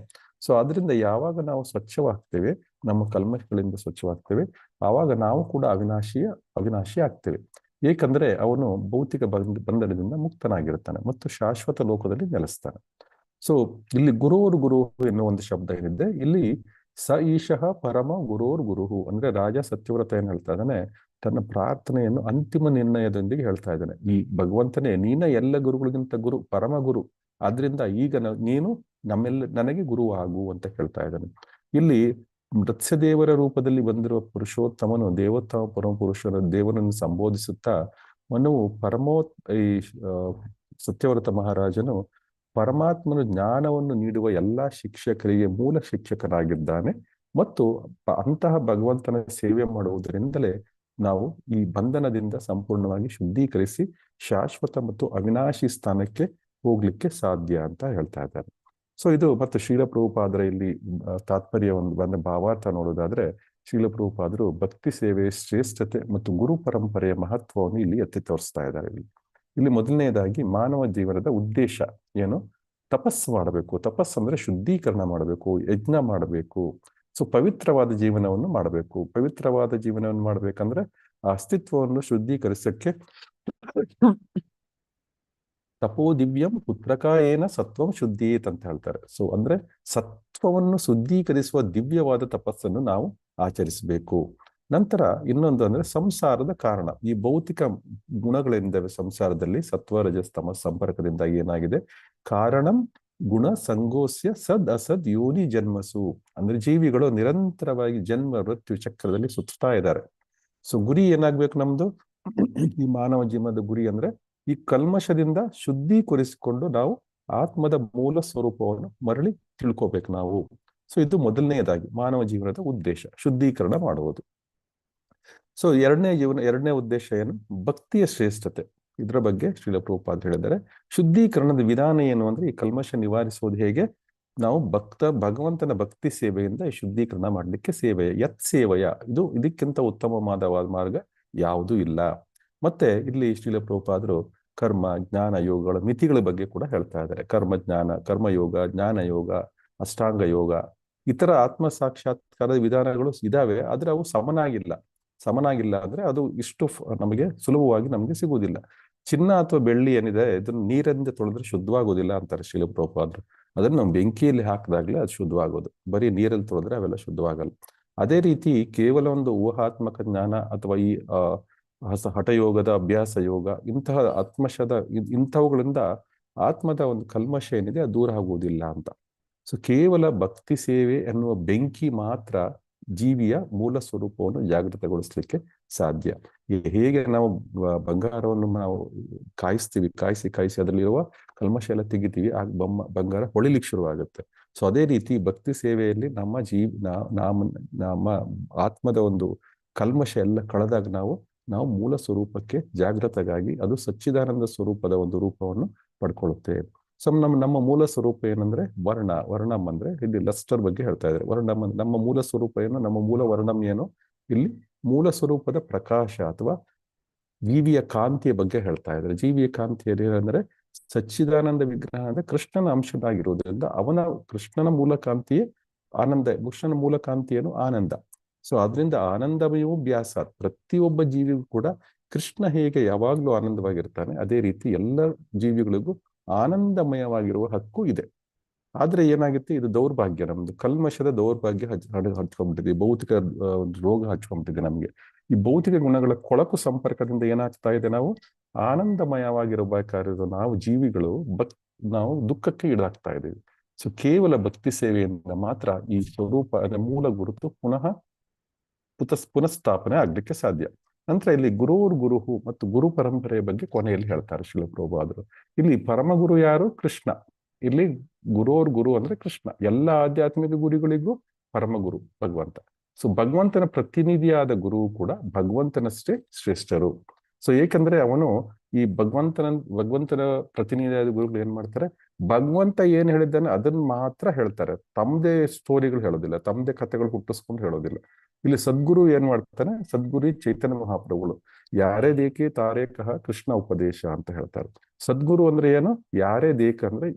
ಸೊ ಅದರಿಂದ ಯಾವಾಗ ನಾವು ಸ್ವಚ್ಛವಾಗ್ತೇವೆ, ನಮ್ಮ ಕಲ್ಮಶಗಳಿಂದ ಸ್ವಚ್ಛವಾಗ್ತೇವೆ, ಆವಾಗ ನಾವು ಕೂಡ ಅವಿನಾಶಿ ಆಗ್ತೇವೆ. ಏಕೆಂದ್ರೆ ಅವನು ಭೌತಿಕ ಬಂಧನದಿಂದ ಮುಕ್ತನಾಗಿರ್ತಾನೆ ಮತ್ತು ಶಾಶ್ವತ ಲೋಕದಲ್ಲಿ ನೆಲೆಸ್ತಾನೆ. ಸೊ ಇಲ್ಲಿ ಗುರು ಎನ್ನುವ ಒಂದು ಶಬ್ದ ಏನಿದೆ ಇಲ್ಲಿ, ಸ ಈಶಃ ಪರಮ ಗುರುಹು ಅಂದ್ರೆ ರಾಜ ಸತ್ಯವ್ರತ ಏನ್ ಹೇಳ್ತಾ ಇದ್ದಾನೆ, ತನ್ನ ಪ್ರಾರ್ಥನೆಯನ್ನು ಅಂತಿಮ ನಿರ್ಣಯದೊಂದಿಗೆ ಹೇಳ್ತಾ ಇದ್ದಾನೆ. ಈ ಭಗವಂತನೇ ನೀನ ಎಲ್ಲ ಗುರುಗಳಿಗಿಂತ ಪರಮ ಗುರು, ಆದ್ರಿಂದ ಈಗ ನೀನು ನನಗೆ ಗುರು ಆಗು ಅಂತ ಹೇಳ್ತಾ ಇದ್ದಾನೆ. ಇಲ್ಲಿ ಮತ್ಸ್ಯದೇವರ ರೂಪದಲ್ಲಿ ಬಂದಿರುವ ಪುರುಷೋತ್ತಮನು ದೇವೋತ್ತಮ ಪರಮ ಪುರುಷನ ದೇವನನ್ನು ಸಂಬೋಧಿಸುತ್ತಾ ಈ ಸತ್ಯವ್ರತ ಮಹಾರಾಜನು ಪರಮಾತ್ಮನ ಜ್ಞಾನವನ್ನು ನೀಡುವ ಎಲ್ಲಾ ಶಿಕ್ಷಕರಿಗೆ ಮೂಲ ಶಿಕ್ಷಕನಾಗಿದ್ದಾನೆ ಮತ್ತು ಅಂತಹ ಭಗವಂತನ ಸೇವೆ ಮಾಡುವುದರಿಂದಲೇ ನಾವು ಈ ಬಂಧನದಿಂದ ಸಂಪೂರ್ಣವಾಗಿ ಶುದ್ಧೀಕರಿಸಿ ಶಾಶ್ವತ ಮತ್ತು ಅವಿನಾಶಿ ಸ್ಥಾನಕ್ಕೆ ಹೋಗ್ಲಿಕ್ಕೆ ಸಾಧ್ಯ ಅಂತ ಹೇಳ್ತಾ ಇದ್ದಾರೆ. ಸೊ ಇದು ಮತ್ತು ಶೀಲ ಪ್ರಭುಪಾದರ ಇಲ್ಲಿ ತಾತ್ಪರ್ಯ ಒಂದು ಭಾವಾರ್ಥ ನೋಡೋದಾದ್ರೆ, ಶೀಲ ಪ್ರಭುಪಾದರು ಭಕ್ತಿ ಸೇವೆ ಶ್ರೇಷ್ಠತೆ ಮತ್ತು ಗುರು ಪರಂಪರೆಯ ಮಹತ್ವವನ್ನು ಇಲ್ಲಿ ಎತ್ತಿ ತೋರಿಸ್ತಾ ಇದ್ದಾರೆ. ಇಲ್ಲಿ ಮೊದಲನೇದಾಗಿ ಮಾನವ ಜೀವನದ ಉದ್ದೇಶ ಏನು? ತಪಸ್ಸು ಮಾಡಬೇಕು. ತಪಸ್ಸು ಅಂದ್ರೆ ಶುದ್ಧೀಕರಣ ಮಾಡಬೇಕು, ಯಜ್ಞ ಮಾಡಬೇಕು. ಸೊ ಪವಿತ್ರವಾದ ಜೀವನವನ್ನು ಮಾಡಬೇಕು. ಪವಿತ್ರವಾದ ಜೀವನವನ್ನು ಮಾಡ್ಬೇಕಂದ್ರೆ ಆ ಅಸ್ತಿತ್ವವನ್ನು ಶುದ್ಧೀಕರಿಸಕ್ಕೆ ತಪೋ ದಿವ್ಯಂ ಪುತ್ರಕಾಯೇನ ಸತ್ವಂ ಶುದ್ಧೀತ್ ಅಂತ ಹೇಳ್ತಾರೆ. ಸೊ ಅಂದ್ರೆ ಸತ್ವವನ್ನು ಶುದ್ಧೀಕರಿಸುವ ದಿವ್ಯವಾದ ತಪಸ್ಸನ್ನು ನಾವು ಆಚರಿಸಬೇಕು. ನಂತರ ಇನ್ನೊಂದು ಅಂದ್ರೆ ಸಂಸಾರದ ಕಾರಣ. ಈ ಭೌತಿಕ ಗುಣಗಳಿಂದ ಸಂಸಾರದಲ್ಲಿ ಸತ್ವ ರಜಸ್ ತಮಸ್ ಸಂಪರ್ಕದಿಂದ ಏನಾಗಿದೆ? ಕಾರಣಂ ಗುಣ ಸಂಗೋಸ್ಯ ಸದ್ ಅಸದ್ ಯೋನಿ ಜನ್ಮಸು ಅಂದ್ರೆ ಜೀವಿಗಳು ನಿರಂತರವಾಗಿ ಜನ್ಮ ಮೃತ್ಯು ಚಕ್ರದಲ್ಲಿ ಸುತ್ತಾ ಇದ್ದಾರೆ. ಸೊ ಗುರಿ ಏನಾಗ್ಬೇಕು ನಮ್ದು? ಈ ಮಾನವ ಜೀವನದ ಗುರಿ ಅಂದ್ರೆ ಈ ಕಲ್ಮಶದಿಂದ ಶುದ್ಧೀಕರಿಸಿಕೊಂಡು ನಾವು ಆತ್ಮದ ಮೂಲ ಸ್ವರೂಪವನ್ನು ಮರಳಿ ತಿಳ್ಕೋಬೇಕು ನಾವು. ಸೊ ಇದು ಮೊದಲನೆಯದಾಗಿ ಮಾನವ ಜೀವನದ ಉದ್ದೇಶ, ಶುದ್ಧೀಕರಣ ಮಾಡುವುದು. ಸೊ ಎರಡನೇ ಉದ್ದೇಶ ಏನು? ಭಕ್ತಿಯ ಶ್ರೇಷ್ಠತೆ. ಇದರ ಬಗ್ಗೆ ಶ್ರೀಲ ಪ್ರಭುಪಾದ ಹೇಳಿದ್ದಾರೆ. ಶುದ್ಧೀಕರಣದ ವಿಧಾನ ಏನು ಅಂದ್ರೆ ಈ ಕಲ್ಮಶ ನಿವಾರಿಸುವುದು ಹೇಗೆ? ನಾವು ಭಗವಂತನ ಭಕ್ತಿ ಸೇವೆಯಿಂದ ಈ ಶುದ್ಧೀಕರಣ ಮಾಡಲಿಕ್ಕೆ ಯತ್ ಸೇವೆಯ ಇದಕ್ಕಿಂತ ಉತ್ತಮವಾದ ಮಾರ್ಗ ಯಾವುದೂ ಇಲ್ಲ. ಮತ್ತೆ ಇಲ್ಲಿ ಶ್ರೀಲ ಪ್ರಭುಪಾದರು ಕರ್ಮ ಜ್ಞಾನ ಯೋಗಗಳ ಮಿತಿಗಳ ಬಗ್ಗೆ ಕೂಡ ಹೇಳ್ತಾ ಇದ್ದಾರೆ. ಕರ್ಮಯೋಗ, ಜ್ಞಾನ ಯೋಗ, ಅಷ್ಟಾಂಗ ಯೋಗ, ಇತರ ಆತ್ಮ ಸಾಕ್ಷಾತ್ಕಾರದ ವಿಧಾನಗಳು ಇದಾವೆ, ಆದ್ರೆ ಅವು ಸಮನಾಗಿಲ್ಲ ಅಂದ್ರೆ ಅದು ಇಷ್ಟು ನಮಗೆ ಸುಲಭವಾಗಿ ನಮಗೆ ಸಿಗುವುದಿಲ್ಲ. ಚಿನ್ನ ಅಥವಾ ಬೆಳ್ಳಿ ಏನಿದೆ ಇದನ್ನು ನೀರಿಂದ ತೊಳೆದ್ರೆ ಶುದ್ಧವಾಗೋದಿಲ್ಲ ಅಂತಾರೆ ಶ್ರೀಲ ಪ್ರಭುಪಾದರು. ಅದನ್ನು ನಾವು ಬೆಂಕಿಯಲ್ಲಿ ಹಾಕಿದಾಗ್ಲೇ ಅದು ಶುದ್ಧವಾಗೋದು, ಬರೀ ನೀರಲ್ಲಿ ತೊಳೆದ್ರೆ ಅವೆಲ್ಲ ಶುದ್ಧವಾಗಲ್ಲ. ಅದೇ ರೀತಿ ಕೇವಲ ಒಂದು ಊಹಾತ್ಮಕ ಜ್ಞಾನ ಅಥವಾ ಈ ಹಠಯೋಗದ ಅಭ್ಯಾಸ ಯೋಗ ಇಂಥವುಗಳಿಂದ ಆತ್ಮದ ಒಂದು ಕಲ್ಮಶ ಏನಿದೆ ಅದು ದೂರ ಆಗುವುದಿಲ್ಲ ಅಂತ. ಸೊ ಕೇವಲ ಭಕ್ತಿ ಸೇವೆ ಎನ್ನುವ ಬೆಂಕಿ ಮಾತ್ರ ಜೀವಿಯ ಮೂಲ ಸ್ವರೂಪವನ್ನು ಜಾಗೃತಗೊಳಿಸ್ಲಿಕ್ಕೆ ಸಾಧ್ಯ. ಹೇಗೆ ನಾವು ಬಂಗಾರವನ್ನು ನಾವು ಕಾಯಿಸಿ ಅದರಲ್ಲಿರುವ ಕಲ್ಮಶ ಎಲ್ಲ ತೆಗಿತೀವಿ, ಆ ಬಂಗಾರ ಹೊಳಿಲಿಕ್ಕೆ ಶುರುವಾಗುತ್ತೆ. ಸೊ ಅದೇ ರೀತಿ ಭಕ್ತಿ ಸೇವೆಯಲ್ಲಿ ನಮ್ಮ ಆತ್ಮದ ಒಂದು ಕಲ್ಮಶ ಎಲ್ಲ ಕಳೆದಾಗ ನಾವು ಮೂಲ ಸ್ವರೂಪಕ್ಕೆ ಜಾಗೃತಗಾಗಿ ಅದು ಸಚ್ಚಿದಾನಂದ ಸ್ವರೂಪದ ಒಂದು ರೂಪವನ್ನು ಪಡ್ಕೊಳ್ಳುತ್ತೇವೆ. ಸೊ ನಮ್ಮ ಮೂಲ ಸ್ವರೂಪ ಏನಂದ್ರೆ ವರ್ಣಂ ಅಂದ್ರೆ ಇಲ್ಲಿ ಲಸ್ಟರ್ ಬಗ್ಗೆ ಹೇಳ್ತಾ ಇದ್ದಾರೆ. ವರ್ಣಂ ನಮ್ಮ ಮೂಲ ಸ್ವರೂಪ ಏನು? ನಮ್ಮ ಮೂಲ ವರ್ಣಂ ಏನು? ಇಲ್ಲಿ ಮೂಲ ಸ್ವರೂಪದ ಪ್ರಕಾಶ ಅಥವಾ ಜೀವಿಯ ಕಾಂತಿಯ ಬಗ್ಗೆ ಹೇಳ್ತಾ ಇದ್ದಾರೆ. ಜೀವಿಯ ಕಾಂತಿ ಏನಂದ್ರೆ ಸಚ್ಚಿದಾನಂದ ವಿಗ್ರಹ ಅಂದ್ರೆ ಕೃಷ್ಣನ ಅಂಶನಾಗಿರುವುದರಿಂದ ಕೃಷ್ಣನ ಮೂಲ ಕಾಂತಿಯೇ ಆನಂದ. ಕೃಷ್ಣನ ಮೂಲ ಕಾಂತಿ ಏನು? ಆನಂದ. ಸೊ ಅದರಿಂದ ಆನಂದಮಯವೂ ಅಭ್ಯಾಸ. ಪ್ರತಿಯೊಬ್ಬ ಜೀವಿಗೂ ಕೂಡ ಕೃಷ್ಣ ಹೇಗೆ ಯಾವಾಗ್ಲೂ ಆನಂದವಾಗಿರ್ತಾನೆ, ಅದೇ ರೀತಿ ಎಲ್ಲ ಜೀವಿಗಳಿಗೂ ಆನಂದಮಯವಾಗಿರುವ ಹಕ್ಕು ಇದೆ. ಆದ್ರೆ ಏನಾಗುತ್ತೆ? ಇದು ದೌರ್ಭಾಗ್ಯ, ನಮ್ದು ಕಲ್ಮಶದ ದೌರ್ಭಾಗ್ಯ ಹಚ್ಕೊಂಡ್ಬಿಟ್ಟಿದೆ. ಭೌತಿಕ ರೋಗ ಹಚ್ಕೊಂಡ್ಬಿಟ್ಟಿದೆ ನಮ್ಗೆ. ಈ ಭೌತಿಕ ಗುಣಗಳ ಕೊಳಕು ಸಂಪರ್ಕದಿಂದ ಏನಾಗ್ತಾ ಇದೆ? ನಾವು ಆನಂದಮಯವಾಗಿರಬೇಕಾಗಿರೋ ನಾವು ಜೀವಿಗಳು ನಾವು ದುಃಖಕ್ಕೆ ಈಡಾಗ್ತಾ ಇದ್ದೀವಿ. ಸೊ ಕೇವಲ ಭಕ್ತಿ ಸೇವೆಯಿಂದ ಮಾತ್ರ ಈ ಸ್ವರೂಪ ಮೂಲ ಗುರುತು ಪುನಃಸ್ಥಾಪನೆ ಆಗ್ಲಿಕ್ಕೆ ಸಾಧ್ಯ. ನಂತರ ಇಲ್ಲಿ ಗುರುಹು ಮತ್ತು ಗುರು ಪರಂಪರೆಯ ಬಗ್ಗೆ ಕೊನೆಯಲ್ಲಿ ಹೇಳ್ತಾರೆ ಶ್ರೀಲ ಪ್ರಭುಪಾದರು. ಇಲ್ಲಿ ಪರಮಗುರು ಯಾರು? ಕೃಷ್ಣ. ಇಲ್ಲಿ ಗುರೋರ್ ಗುರು ಅಂದ್ರೆ ಕೃಷ್ಣ. ಎಲ್ಲ ಆಧ್ಯಾತ್ಮಿಕ ಗುರುಗಳಿಗೂ ಪರಮ ಗುರು ಭಗವಂತ. ಸೊ ಭಗವಂತನ ಪ್ರತಿನಿಧಿಯಾದ ಗುರು ಕೂಡ ಭಗವಂತನಷ್ಟೇ ಶ್ರೇಷ್ಠರು. ಸೊ ಏಕೆಂದ್ರೆ ಅವನು ಈ ಭಗವಂತನ ಪ್ರತಿನಿಧಿಯಾದ ಗುರುಗಳು ಏನ್ ಮಾಡ್ತಾರೆ, ಭಗವಂತ ಏನ್ ಹೇಳಿದ್ದಾನೆ ಅದನ್ನ ಮಾತ್ರ ಹೇಳ್ತಾರೆ, ತಮ್ಮದೇ ಸ್ಟೋರಿಗಳು ಹೇಳೋದಿಲ್ಲ, ತಮ್ಮದೇ ಕಥೆಗಳು ಹುಟ್ಟಿಸ್ಕೊಂಡು ಹೇಳೋದಿಲ್ಲ. ಇಲ್ಲಿ ಸದ್ಗುರು ಏನ್ ಮಾಡ್ತಾನೆ, ಸದ್ಗುರು ಚೈತನ್ಯ ಮಹಾಪ್ರಭುಗಳು ಯಾರೇ ದೇಕೆ ತಾರೇ ಕಹ ಕೃಷ್ಣ ಉಪದೇಶ ಅಂತ ಹೇಳ್ತಾರೆ. ಸದ್ಗುರು ಅಂದ್ರೆ ಏನು, ಯಾರೇ ದೇಕ ಅಂದ್ರೆ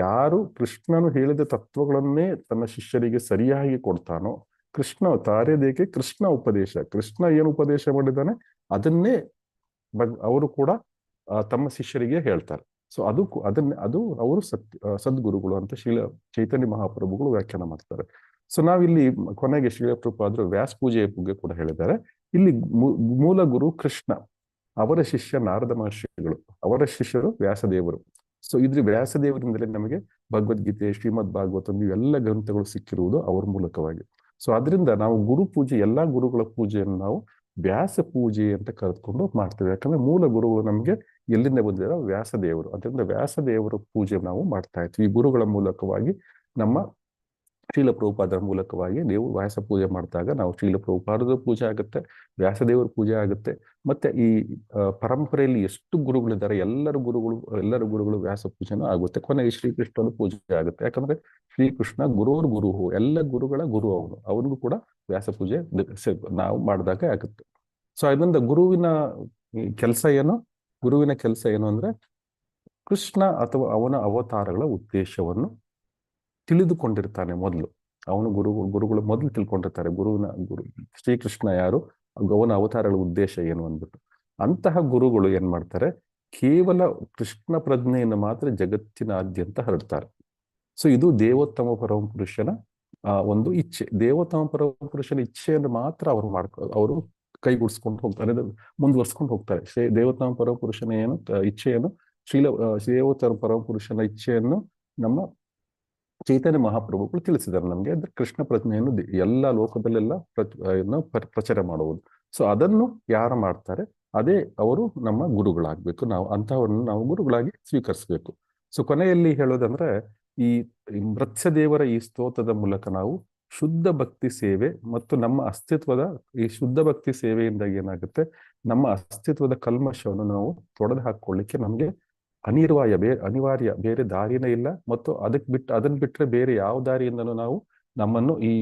ಯಾರು ಕೃಷ್ಣನು ಹೇಳಿದ ತತ್ವಗಳನ್ನೇ ತನ್ನ ಶಿಷ್ಯರಿಗೆ ಸರಿಯಾಗಿ ಕೊಡ್ತಾನೋ, ಕೃಷ್ಣ ತಾರೇ ದೇಕೆ ಕೃಷ್ಣ ಉಪದೇಶ, ಕೃಷ್ಣ ಏನು ಉಪದೇಶ ಮಾಡಿದ್ದಾನೆ ಅದನ್ನೇ ಅವರು ಕೂಡ ತಮ್ಮ ಶಿಷ್ಯರಿಗೆ ಹೇಳ್ತಾರೆ. ಸೊ ಅದು ಅವರು ಸದ್ಗುರುಗಳು ಅಂತ ಚೈತನ್ಯ ಮಹಾಪ್ರಭುಗಳು ವ್ಯಾಖ್ಯಾನ ಮಾಡ್ತಾರೆ. ಸೊ ನಾವಿಲ್ಲಿ ಕೊನೆಗೆ ಶ್ರೀಲ ಪ್ರಭುಪಾದರು ವ್ಯಾಸ ಪೂಜೆಯ ಬಗ್ಗೆ ಕೂಡ ಹೇಳಿದ್ದಾರೆ. ಇಲ್ಲಿ ಮೂಲ ಗುರು ಕೃಷ್ಣ, ಅವರ ಶಿಷ್ಯ ನಾರದ ಮಹರ್ಷಿಗಳು, ಅವರ ಶಿಷ್ಯರು ವ್ಯಾಸದೇವರು. ಸೊ ಇದ್ರ ವ್ಯಾಸದೇವರಿಂದಲೇ ನಮಗೆ ಭಗವದ್ಗೀತೆ, ಶ್ರೀಮದ್ ಭಾಗವತ ಇವೆಲ್ಲ ಗ್ರಂಥಗಳು ಸಿಕ್ಕಿರುವುದು ಅವರ ಮೂಲಕವಾಗಿ. ಸೊ ಅದರಿಂದ ನಾವು ಗುರು ಪೂಜೆ, ಎಲ್ಲಾ ಗುರುಗಳ ಪೂಜೆಯನ್ನು ನಾವು ವ್ಯಾಸ ಪೂಜೆ ಅಂತ ಕರೆದುಕೊಂಡು ಮಾಡ್ತೇವೆ. ಯಾಕಂದ್ರೆ ಮೂಲ ಗುರುಗಳು ನಮ್ಗೆ ಎಲ್ಲಿಂದ ಬಂದಿರೋ ವ್ಯಾಸದೇವರು. ಅದರಿಂದ ವ್ಯಾಸದೇವರ ಪೂಜೆ ನಾವು ಮಾಡ್ತಾ ಇರ್ತೀವಿ. ಈ ಗುರುಗಳ ಮೂಲಕವಾಗಿ, ನಮ್ಮ ಶ್ರೀಲ ಪ್ರಭುಪಾದರ ಮೂಲಕವಾಗಿ ನೀವು ವ್ಯಾಸ ಪೂಜೆ ಮಾಡಿದಾಗ ನಾವು ಶ್ರೀಲ ಪ್ರಭುಪಾದರ ಪೂಜೆ ಆಗುತ್ತೆ, ವ್ಯಾಸದೇವರ ಪೂಜೆ ಆಗುತ್ತೆ. ಮತ್ತೆ ಈ ಪರಂಪರೆಯಲ್ಲಿ ಎಷ್ಟು ಗುರುಗಳಿದ್ದಾರೆ ಎಲ್ಲರ ಗುರುಗಳು ವ್ಯಾಸ ಪೂಜೆನೂ ಆಗುತ್ತೆ. ಕೊನೆಗೆ ಶ್ರೀಕೃಷ್ಣನ ಪೂಜೆ ಆಗುತ್ತೆ. ಯಾಕಂದ್ರೆ ಶ್ರೀಕೃಷ್ಣ ಗುರುರ್ ಗುರು, ಎಲ್ಲ ಗುರುಗಳ ಗುರು ಅವನಿಗೂ ಕೂಡ ವ್ಯಾಸ ಪೂಜೆ ನಾವು ಮಾಡಿದಾಗ ಆಗುತ್ತೆ. ಸೊ ಅದರಿಂದ ಗುರುವಿನ ಕೆಲಸ ಏನು ಅಂದ್ರೆ ಕೃಷ್ಣ ಅಥವಾ ಅವನ ಅವತಾರಗಳ ಉದ್ದೇಶವನ್ನು ತಿಳಿದುಕೊಂಡಿರ್ತಾನೆ ಮೊದಲು. ಅವನು ಗುರುಗಳು ಮೊದಲು ತಿಳ್ಕೊಂಡಿರ್ತಾರೆ ಗುರು ಶ್ರೀಕೃಷ್ಣ ಯಾರು, ಅವನ ಅವತಾರಗಳ ಉದ್ದೇಶ ಏನು ಅಂದ್ಬಿಟ್ಟು. ಅಂತಹ ಗುರುಗಳು ಏನ್ ಮಾಡ್ತಾರೆ, ಕೇವಲ ಕೃಷ್ಣ ಪ್ರಜ್ಞೆಯನ್ನು ಮಾತ್ರ ಜಗತ್ತಿನಾದ್ಯಂತ ಹರಡ್ತಾರೆ. ಸೊ ಇದು ದೇವೋತ್ತಮ ಪರಮ ಪುರುಷನ ಒಂದು ಇಚ್ಛೆ. ದೇವೋತ್ತಮ ಪರಮ ಪುರುಷನ ಇಚ್ಛೆಯನ್ನು ಮಾತ್ರ ಅವರು ಕೈಗೂಡಿಸ್ಕೊಂಡು ಹೋಗ್ತಾರೆ, ಮುಂದುವರ್ಸ್ಕೊಂಡು ಹೋಗ್ತಾರೆ. ದೇವೋತ್ತಮ ಪರಮ ಪುರುಷನ ಇಚ್ಛೆಯನ್ನು ದೇವೋತ್ತಮ ಪರಮ ಪುರುಷನ ಇಚ್ಛೆಯನ್ನು ನಮ್ಮ ಚೈತನ್ಯ ಮಹಾಪ್ರಭುಗಳು ತಿಳಿಸಿದ್ದಾರೆ ನಮ್ಗೆ. ಅಂದ್ರೆ ಕೃಷ್ಣ ಪ್ರಜ್ಞೆಯನ್ನು ಎಲ್ಲ ಲೋಕದಲ್ಲೆಲ್ಲ ಪ್ರಚಾರ ಮಾಡುವುದು. ಸೊ ಅದನ್ನು ಯಾರು ಮಾಡ್ತಾರೆ ಅದೇ ಅವರು ನಮ್ಮ ಗುರುಗಳಾಗ್ಬೇಕು. ನಾವು ಅಂತಹವನ್ನು ನಾವು ಗುರುಗಳಾಗಿ ಸ್ವೀಕರಿಸಬೇಕು. ಸೊ ಕೊನೆಯಲ್ಲಿ ಹೇಳೋದಂದ್ರೆ, ಈ ಮತ್ಸ್ಯದೇವರ ಈ ಸ್ತೋತ್ರದ ಮೂಲಕ ನಾವು ಶುದ್ಧ ಭಕ್ತಿ ಸೇವೆ ಮತ್ತು ನಮ್ಮ ಅಸ್ತಿತ್ವದ ಈ ಶುದ್ಧ ಭಕ್ತಿ ಸೇವೆಯಿಂದ ಏನಾಗುತ್ತೆ, ನಮ್ಮ ಅಸ್ತಿತ್ವದ ಕಲ್ಮಶವನ್ನು ನಾವು ತೊಡೆದು ಹಾಕೊಳ್ಳಿಕ್ಕೆ ನಮ್ಗೆ ಅನಿವಾರ್ಯ, ಬೇರೆ ದಾರಿನೇ ಇಲ್ಲ. ಮತ್ತು ಅದನ್ನ ಬಿಟ್ರೆ ಬೇರೆ ಯಾವ ದಾರಿಯಿಂದನೂ ನಾವು ನಮ್ಮನ್ನು ಈ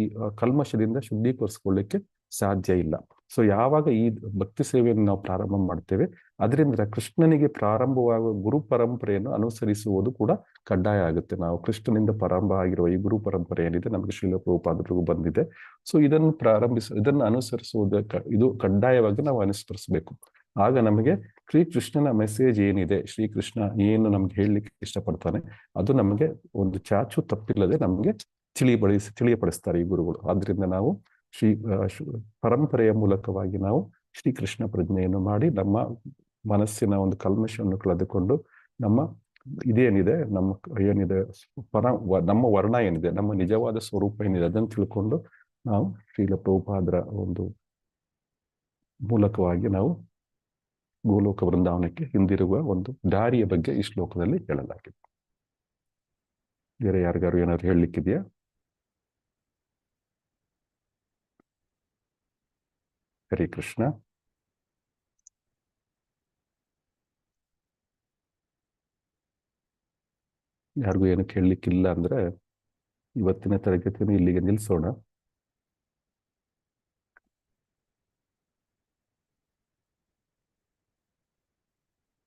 ಕಲ್ಮಶದಿಂದ ಶುದ್ಧೀಕರಿಸ್ಕೊಳ್ಳಿಕ್ಕೆ ಸಾಧ್ಯ ಇಲ್ಲ. ಸೊ ಯಾವಾಗ ಈ ಭಕ್ತಿ ಸೇವೆಯನ್ನು ನಾವು ಪ್ರಾರಂಭ ಮಾಡ್ತೇವೆ, ಅದರಿಂದ ಕೃಷ್ಣನಿಗೆ ಪ್ರಾರಂಭವಾಗುವ ಗುರು ಪರಂಪರೆಯನ್ನು ಅನುಸರಿಸುವುದು ಕೂಡ ಕಡ್ಡಾಯ ಆಗುತ್ತೆ. ನಾವು ಕೃಷ್ಣನಿಂದ ಪ್ರಾರಂಭ ಆಗಿರುವ ಈ ಗುರು ಪರಂಪರೆ ಏನಿದೆ ನಮಗೆ ಶ್ರೀಲ ಪ್ರಭುಪಾದರಿಗೂ ಬಂದಿದೆ. ಸೊ ಇದನ್ನು ಅನುಸರಿಸುವುದಕ್ಕೆ ಇದು ಕಡ್ಡಾಯವಾಗಿ ನಾವು ಅನುಸರಿಸಬೇಕು. ಆಗ ನಮಗೆ ಶ್ರೀಕೃಷ್ಣನ ಮೆಸೇಜ್ ಏನಿದೆ, ಶ್ರೀಕೃಷ್ಣ ಏನು ನಮ್ಗೆ ಹೇಳಲಿಕ್ಕೆ ಇಷ್ಟಪಡ್ತಾನೆ ಅದು ನಮಗೆ ಒಂದು ಚಾಚು ತಪ್ಪಿಲ್ಲದೆ ನಮ್ಗೆ ತಿಳಿಯಪಡಿಸ್ತಾರೆ ಈ ಗುರುಗಳು. ಆದ್ರಿಂದ ನಾವು ಪರಂಪರೆಯ ಮೂಲಕವಾಗಿ ನಾವು ಶ್ರೀಕೃಷ್ಣ ಪ್ರಜ್ಞೆಯನ್ನು ಮಾಡಿ ನಮ್ಮ ಮನಸ್ಸಿನ ಒಂದು ಕಲ್ಮಶವನ್ನು ಕಳೆದುಕೊಂಡು ನಮ್ಮ ಇದೇನಿದೆ, ನಮ್ಮ ವರ್ಣ ಏನಿದೆ, ನಮ್ಮ ನಿಜವಾದ ಸ್ವರೂಪ ಏನಿದೆ ಅದನ್ನು ತಿಳ್ಕೊಂಡು ನಾವು ಶ್ರೀಲ ಪ್ರಭುಪಾದರ ಒಂದು ಮೂಲಕವಾಗಿ ನಾವು ಗೋಲೋಕ ವೃಂದಾವನಕ್ಕೆ ಹಿಂದಿರುವ ಒಂದು ದಾರಿಯ ಬಗ್ಗೆ ಈ ಶ್ಲೋಕದಲ್ಲಿ ಹೇಳಲಾಗಿದೆ. ಬೇರೆ ಯಾರಿಗಾರು ಏನಾದ್ರು ಹೇಳಲಿಕ್ಕಿದೆಯಾ? ಹರೇ ಕೃಷ್ಣ. ಯಾರಿಗೂ ಏನು ಕೇಳಲಿಕ್ಕಿಲ್ಲ ಅಂದ್ರೆ ಇವತ್ತಿನ ತರಗತಿಯನ್ನು ಇಲ್ಲಿಗೆ ನಿಲ್ಲಿಸೋಣ.